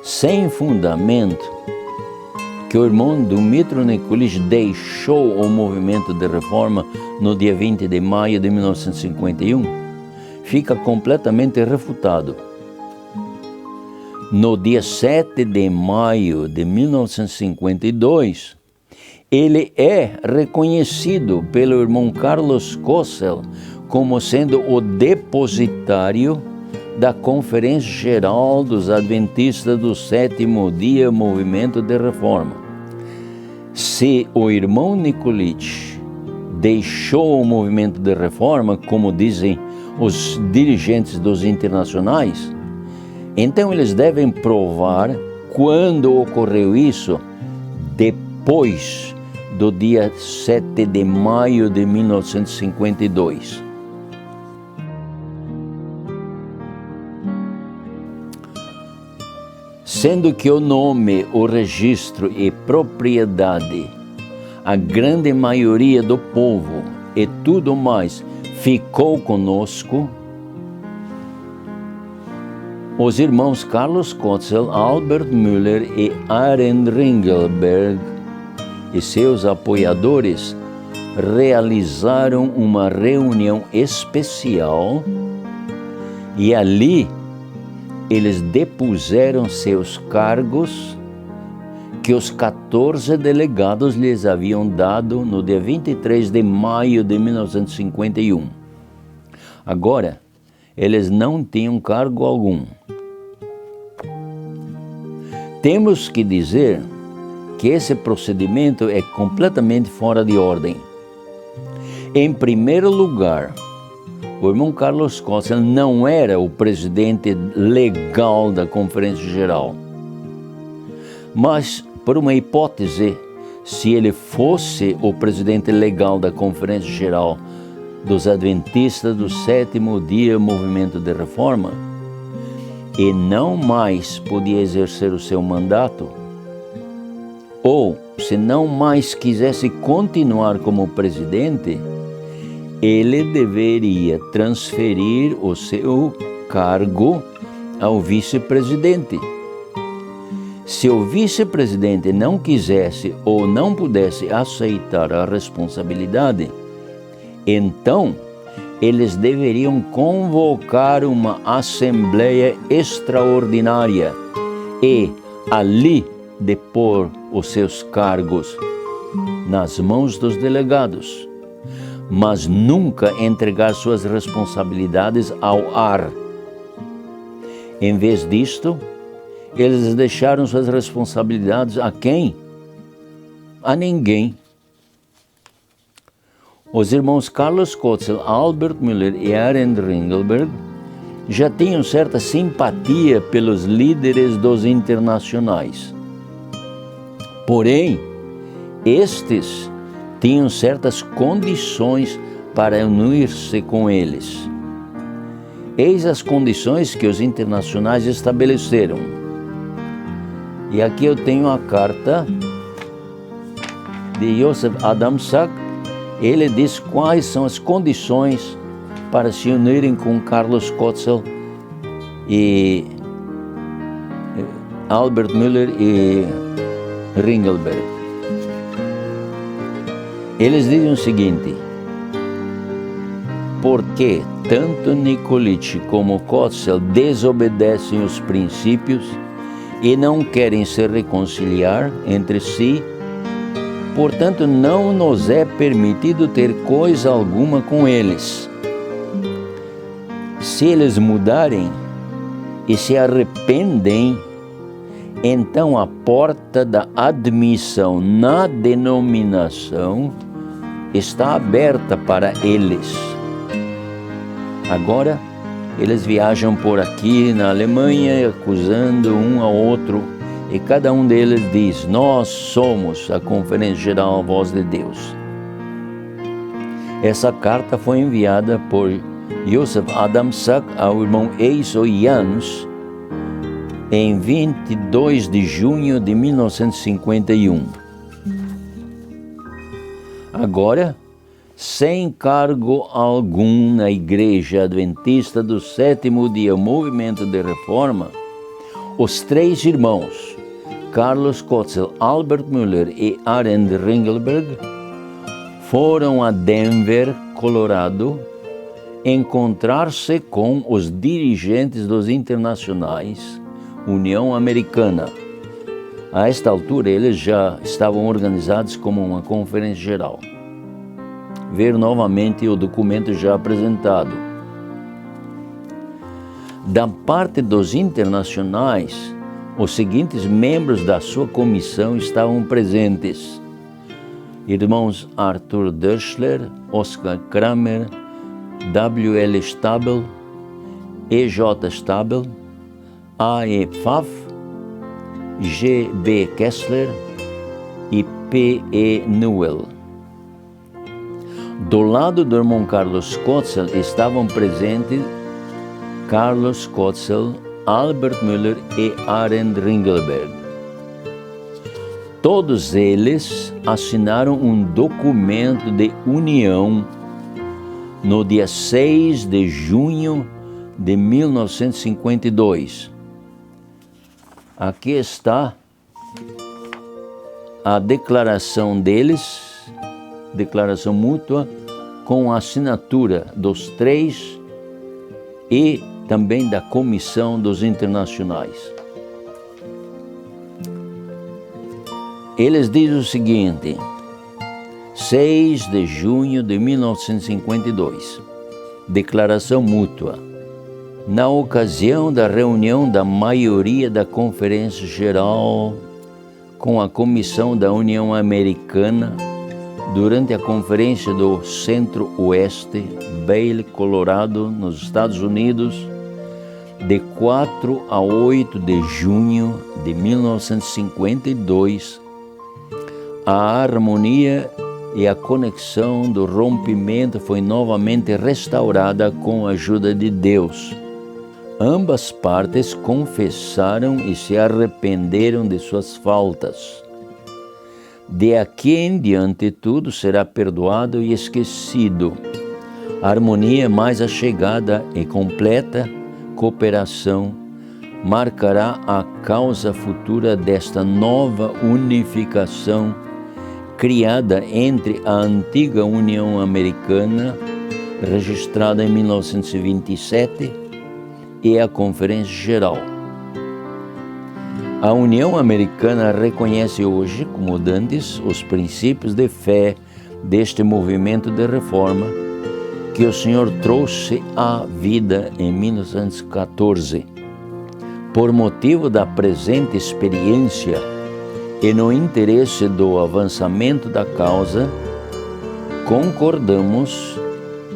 sem fundamento que o irmão Dumitru Nikolic deixou o movimento de reforma no dia 20 de maio de 1951 fica completamente refutado. No dia 7 de maio de 1952, ele é reconhecido pelo irmão Carlos Kotzel como sendo o depositário da Conferência Geral dos Adventistas do Sétimo Dia, Movimento de Reforma. Se o irmão Nikolic deixou o movimento de reforma, como dizem os dirigentes dos internacionais, então eles devem provar quando ocorreu isso depois do dia 7 de maio de 1952. Sendo que o nome, o registro e propriedade, a grande maioria do povo e tudo mais ficou conosco, os irmãos Carlos Kotzel, Albert Müller e Arend Ringelberg e seus apoiadores realizaram uma reunião especial e ali eles depuseram seus cargos que os 14 delegados lhes haviam dado no dia 23 de maio de 1951. Agora, eles não tinham cargo algum. Temos que dizer que esse procedimento é completamente fora de ordem. Em primeiro lugar, o irmão Carlos Kotzel não era o presidente legal da Conferência Geral. Mas, por uma hipótese, se ele fosse o presidente legal da Conferência Geral dos Adventistas do Sétimo Dia Movimento de Reforma, e não mais podia exercer o seu mandato, ou se não mais quisesse continuar como presidente, ele deveria transferir o seu cargo ao vice-presidente. Se o vice-presidente não quisesse ou não pudesse aceitar a responsabilidade, então eles deveriam convocar uma assembleia extraordinária e ali depor os seus cargos nas mãos dos delegados, mas nunca entregar suas responsabilidades ao ar. Em vez disto, eles deixaram suas responsabilidades a quem? A ninguém. Os irmãos Carlos Kotzel, Albert Müller e Arend Ringelberg já tinham certa simpatia pelos líderes dos internacionais. Porém, estes tinham certas condições para unir-se com eles. Eis as condições que os internacionais estabeleceram. E aqui eu tenho a carta de Joseph Adamczak. Ele diz quais são as condições para se unirem com Carlos Kotzel e Albert Müller e Ringelberg. Eles dizem o seguinte: porque tanto Nikolic como Kotzel desobedecem os princípios e não querem se reconciliar entre si, portanto não nos é permitido ter coisa alguma com eles. Se eles mudarem e se arrependem, então a porta da admissão na denominação está aberta para eles. Agora, eles viajam por aqui na Alemanha acusando um ao outro, e cada um deles diz: nós somos a Conferência Geral Voz de Deus. Essa carta foi enviada por Joseph Adamczak ao irmão Eiso Jans em 22 de junho de 1951. Agora, sem cargo algum na Igreja Adventista do Sétimo Dia Movimento de Reforma, os três irmãos, Carlos Kotzel, Albert Müller e Arend Ringelberg, foram a Denver, Colorado, encontrar-se com os dirigentes dos internacionais União Americana. A esta altura, eles já estavam organizados como uma conferência geral. Ver novamente o documento já apresentado. Da parte dos internacionais, os seguintes membros da sua comissão estavam presentes: irmãos Arthur Döschler, Oscar Kramer, W.L. Stabel, E.J. Stabel, A.E. Pfaff, G.B. Kessler e P.E. Newell. Do lado do irmão Carlos Kotzel estavam presentes Carlos Kotzel, Albert Müller e Arend Ringelberg. Todos eles assinaram um documento de união no dia 6 de junho de 1952. Aqui está a declaração deles, declaração mútua, com a assinatura dos três e também da comissão dos internacionais. Eles dizem o seguinte: 6 de junho de 1952, declaração mútua. Na ocasião da reunião da maioria da Conferência Geral com a Comissão da União Americana, durante a Conferência do Centro-Oeste, Vail, Colorado, nos Estados Unidos, de 4 a 8 de junho de 1952, a harmonia e a conexão do rompimento foi novamente restaurada com a ajuda de Deus. Ambas partes confessaram e se arrependeram de suas faltas. De aqui em diante tudo será perdoado e esquecido. A harmonia mais achegada e completa cooperação marcará a causa futura desta nova unificação criada entre a antiga União Americana, registrada em 1927, e a Conferência Geral. A União Americana reconhece hoje, como dantes, os princípios de fé deste movimento de reforma que o Senhor trouxe à vida em 1914. Por motivo da presente experiência e no interesse do avançamento da causa, concordamos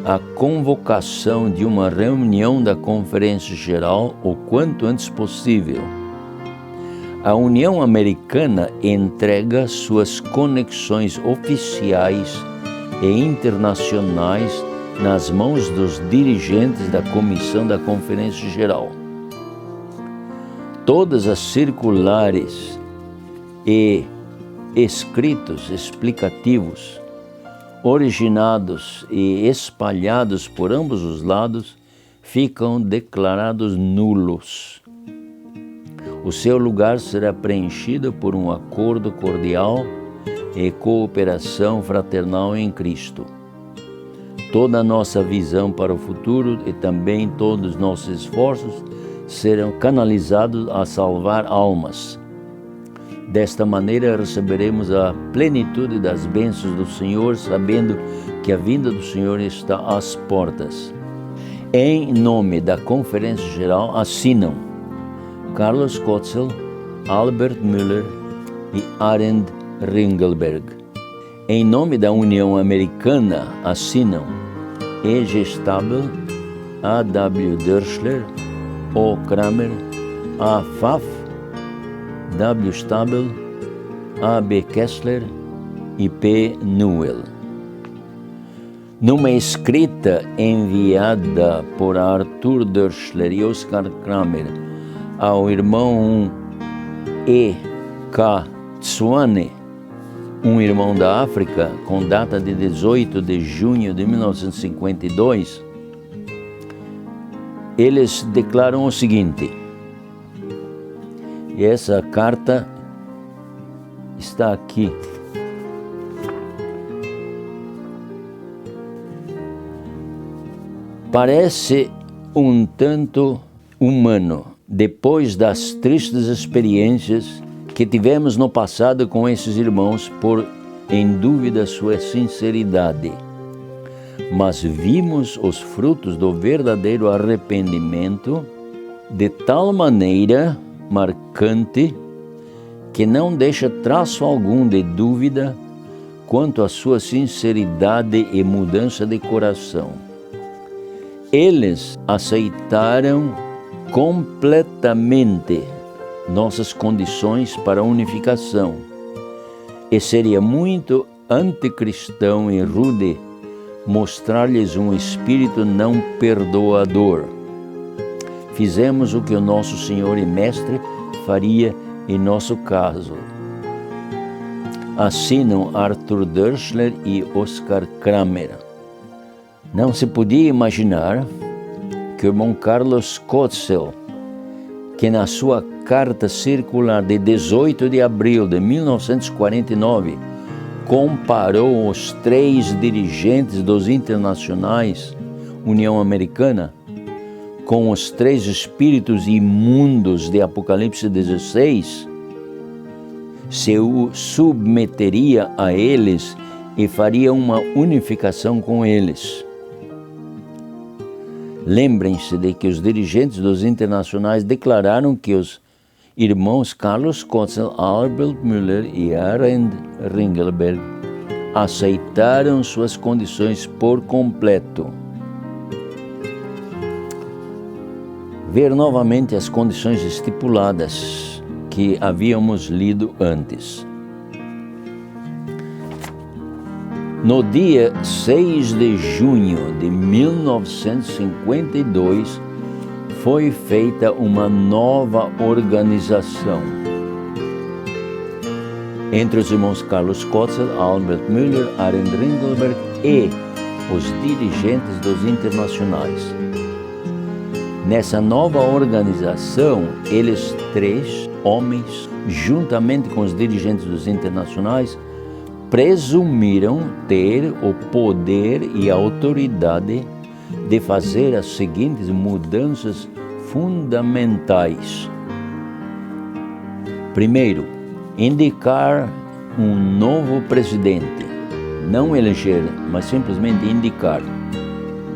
a convocação de uma reunião da Conferência Geral o quanto antes possível. A União Americana entrega suas conexões oficiais e internacionais nas mãos dos dirigentes da Comissão da Conferência Geral. Todas as circulares e escritos explicativos, originados e espalhados por ambos os lados, ficam declarados nulos. O seu lugar será preenchido por um acordo cordial e cooperação fraternal em Cristo. Toda a nossa visão para o futuro e também todos os nossos esforços serão canalizados a salvar almas. Desta maneira receberemos a plenitude das bênçãos do Senhor, sabendo que a vinda do Senhor está às portas. Em nome da Conferência Geral assinam Carlos Kotzel, Albert Müller e Arend Ringelberg. Em nome da União Americana assinam E.G. Stabel, A.W. Dörschler, O. Kramer, A. Pfaff, W. Stabel, A.B. Kessler e P. Newell. Numa escrita enviada por Arthur Dörschler e Oscar Kramer ao irmão E. K. Tswane, um irmão da África, com data de 18 de junho de 1952, eles declaram o seguinte, e essa carta está aqui. Parece um tanto humano, depois das tristes experiências que tivemos no passado com esses irmãos, pôr em dúvida sua sinceridade. Mas vimos os frutos do verdadeiro arrependimento de tal maneira marcante que não deixa traço algum de dúvida quanto à sua sinceridade e mudança de coração. Eles aceitaram completamente nossas condições para a unificação, e seria muito anticristão e rude mostrar-lhes um espírito não perdoador. Fizemos o que o nosso Senhor e Mestre faria em nosso caso. Assinam Arthur Dörschler e Oscar Kramer. Não se podia imaginar que o irmão Carlos Kotzel, que na sua carta circular de 18 de abril de 1949 comparou os 3 dirigentes dos internacionais União Americana com os 3 espíritos imundos de Apocalipse 16, se o submeteria a eles e faria uma unificação com eles. Lembrem-se de que os dirigentes dos internacionais declararam que os irmãos Carlos Kotzel, Albert Müller e Arend Ringelberg aceitaram suas condições por completo. Ver novamente as condições estipuladas que havíamos lido antes. No dia 6 de junho de 1952, foi feita uma nova organização entre os irmãos Carlos Kotzel, Albert Müller, Arend Ringelberg e os dirigentes dos internacionais. Nessa nova organização, eles 3 homens, juntamente com os dirigentes dos internacionais, presumiram ter o poder e a autoridade de fazer as seguintes mudanças fundamentais. Primeiro, indicar um novo presidente, não eleger, mas simplesmente indicar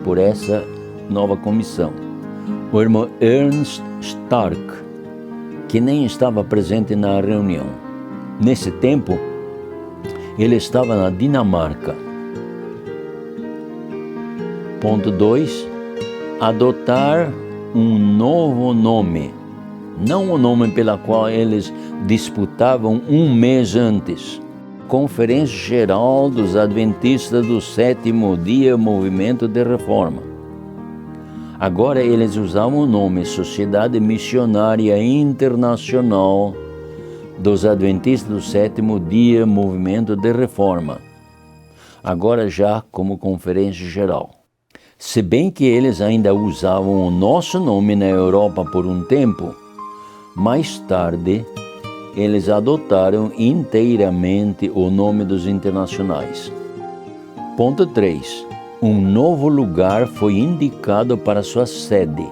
por essa nova comissão. O irmão Ernst Stark, que nem estava presente na reunião. Nesse tempo, ele estava na Dinamarca. Ponto 2. Adotar um novo nome, não o nome pela qual eles disputavam um mês antes. Conferência Geral dos Adventistas do Sétimo Dia, Movimento de Reforma. Agora eles usavam o nome Sociedade Missionária Internacional dos Adventistas do Sétimo Dia Movimento de Reforma, agora já como Conferência Geral. Se bem que eles ainda usavam o nosso nome na Europa por um tempo, mais tarde eles adotaram inteiramente o nome dos internacionais. Ponto 3. Um novo lugar foi indicado para sua sede.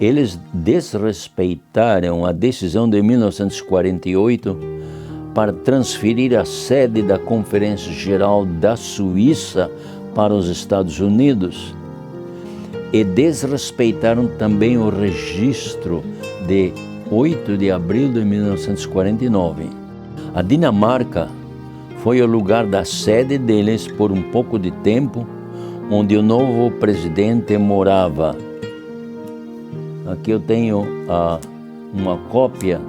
Eles desrespeitaram a decisão de 1948 para transferir a sede da Conferência Geral da Suíça para os Estados Unidos e desrespeitaram também o registro de 8 de abril de 1949. A Dinamarca foi o lugar da sede deles por um pouco de tempo, onde o novo presidente morava. Aqui eu tenho uma cópia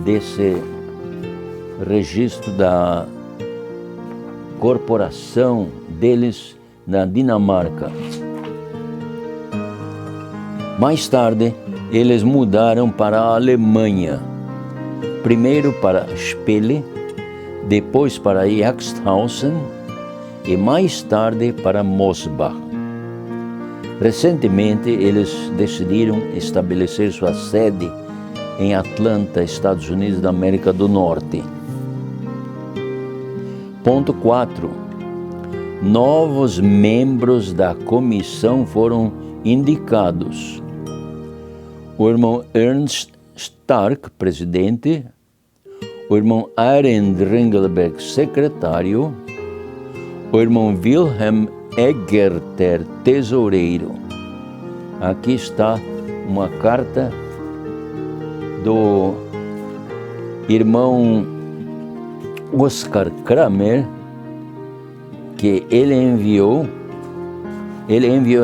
desse registro da corporação deles na Dinamarca. Mais tarde, eles mudaram para a Alemanha, primeiro para Spelle, depois para Yaxthausen e mais tarde para Mosbach. Recentemente, eles decidiram estabelecer sua sede em Atlanta, Estados Unidos da América do Norte. Ponto 4. Novos membros da comissão foram indicados. O irmão Ernst Stark, presidente, o irmão Arend Ringelberg, secretário, o irmão Wilhelm Egerter, tesoureiro. Aqui está uma carta do irmão Oscar Kramer, que ele enviou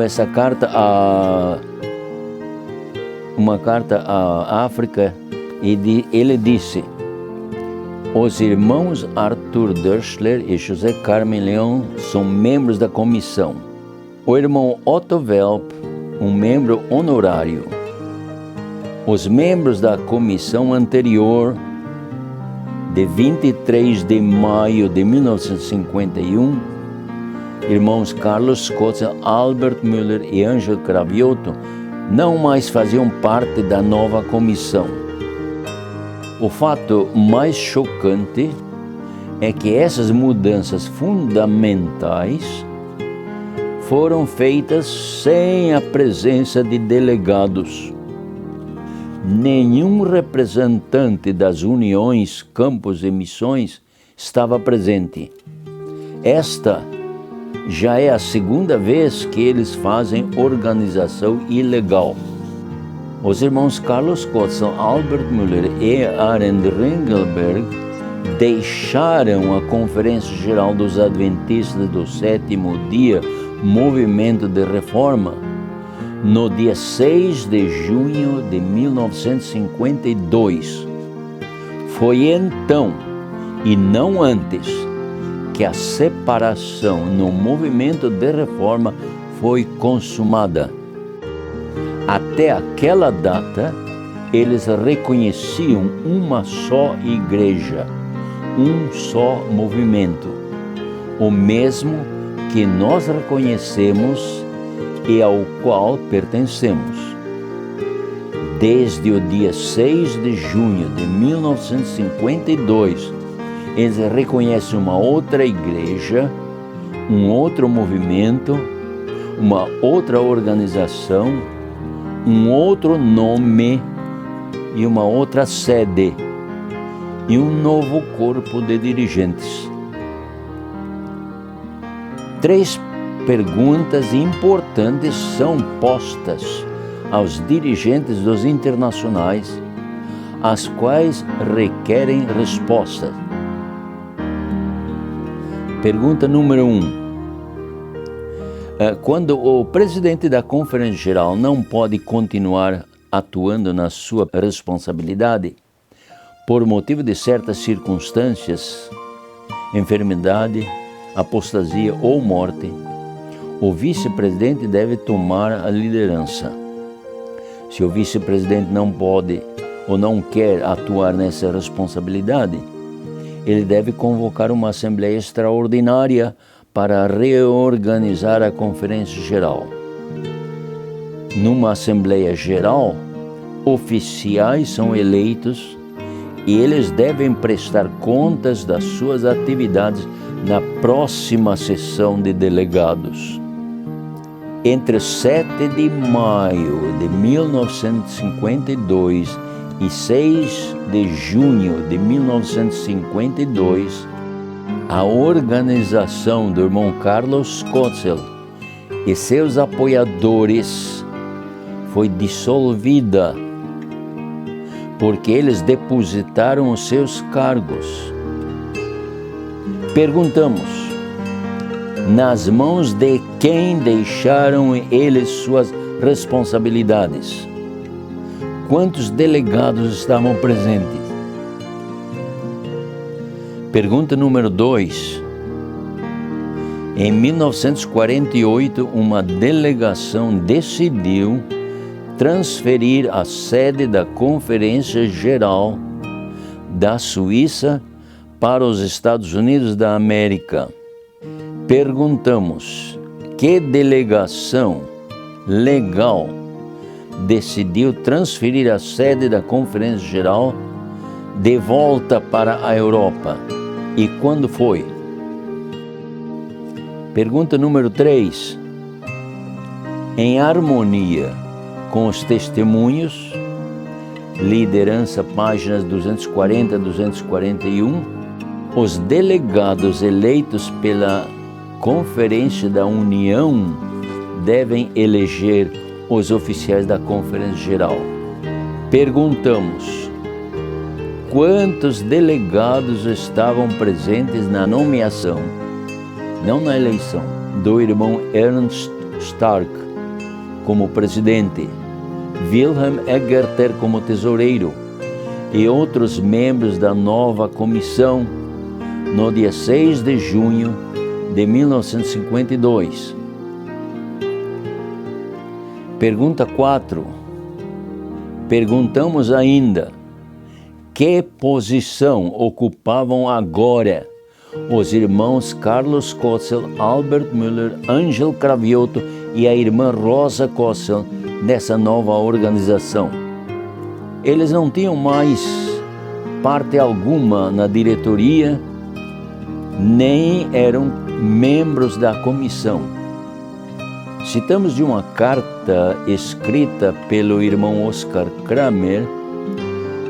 essa carta uma carta à África, e ele disse: os irmãos Arthur Dörschler e José Carmen Leão são membros da comissão. O irmão Otto Welp, um membro honorário. Os membros da comissão anterior, de 23 de maio de 1951, irmãos Carlos Scott, Albert Müller e Angel Cravioto, não mais faziam parte da nova comissão. O fato mais chocante é que essas mudanças fundamentais foram feitas sem a presença de delegados. Nenhum representante das uniões, campos e missões estava presente. Esta já é a segunda vez que eles fazem organização ilegal. Os irmãos Carlos Kotzel, Albert Müller e Arend Ringelberg deixaram a Conferência Geral dos Adventistas do Sétimo Dia Movimento de Reforma no dia 6 de junho de 1952. Foi então, e não antes, que a separação no movimento de reforma foi consumada. Até aquela data, eles reconheciam uma só igreja, um só movimento, o mesmo que nós reconhecemos e ao qual pertencemos. Desde o dia 6 de junho de 1952, eles reconhecem uma outra igreja, um outro movimento, uma outra organização, um outro nome e uma outra sede e um novo corpo de dirigentes. 3 perguntas importantes são postas aos dirigentes dos internacionais, as quais requerem respostas. Pergunta número 1. Quando o presidente da Conferência Geral não pode continuar atuando na sua responsabilidade, por motivo de certas circunstâncias, enfermidade, apostasia ou morte, o vice-presidente deve tomar a liderança. Se o vice-presidente não pode ou não quer atuar nessa responsabilidade, ele deve convocar uma assembleia extraordinária para reorganizar a Conferência Geral. Numa Assembleia Geral, oficiais são eleitos e eles devem prestar contas das suas atividades na próxima sessão de delegados. Entre 7 de maio de 1952 e 6 de junho de 1952, a organização do irmão Carlos Kotzel e seus apoiadores foi dissolvida porque eles depositaram os seus cargos. Perguntamos: nas mãos de quem deixaram eles suas responsabilidades? Quantos delegados estavam presentes? Pergunta número 2. Em 1948, uma delegação decidiu transferir a sede da Conferência Geral da Suíça para os Estados Unidos da América. Perguntamos: que delegação legal decidiu transferir a sede da Conferência Geral de volta para a Europa? E quando foi? Pergunta número 3. Em harmonia com os testemunhos, liderança, páginas 240 a 241, os delegados eleitos pela Conferência da União devem eleger os oficiais da Conferência Geral. Perguntamos: quantos delegados estavam presentes na nomeação, não na eleição, do irmão Ernst Stark como presidente, Wilhelm Eggerter como tesoureiro e outros membros da nova comissão no dia 6 de junho de 1952? Pergunta 4. Perguntamos ainda: que posição ocupavam agora os irmãos Carlos Kotzel, Albert Müller, Angel Cravioto e a irmã Rosa Kotzel nessa nova organização? Eles não tinham mais parte alguma na diretoria, nem eram membros da comissão. Citamos de uma carta escrita pelo irmão Oscar Kramer,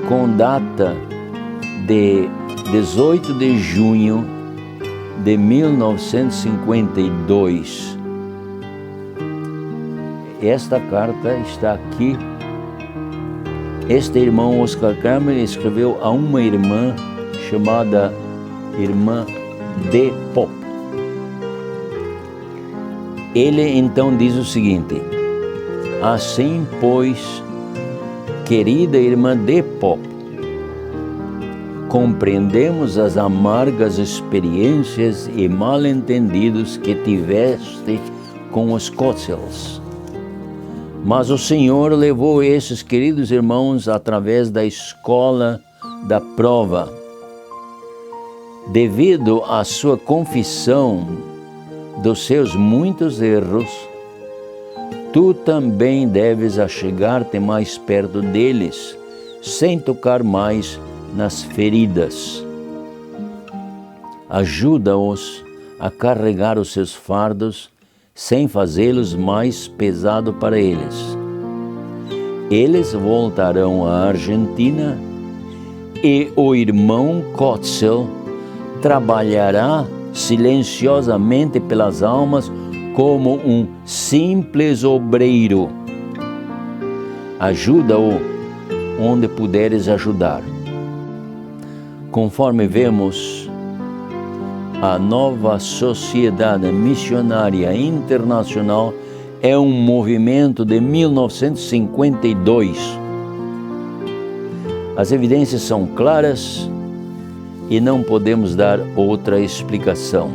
com data de 18 de junho de 1952. Esta carta está aqui. Este irmão Oscar Kramer escreveu a uma irmã chamada Irmã de Pop. Ele então diz o seguinte: assim, pois, querida irmã de Pop, compreendemos as amargas experiências e mal-entendidos que tiveste com os Kotzels. Mas o Senhor levou esses queridos irmãos através da escola da prova. Devido à sua confissão dos seus muitos erros, tu também deves achegar-te mais perto deles, sem tocar mais nas feridas. Ajuda-os a carregar os seus fardos, sem fazê-los mais pesado para eles. Eles voltarão à Argentina e o irmão Kotzel trabalhará silenciosamente pelas almas como um simples obreiro. Ajuda-o onde puderes ajudar. Conforme vemos, a nova Sociedade Missionária Internacional é um movimento de 1952. As evidências são claras e não podemos dar outra explicação.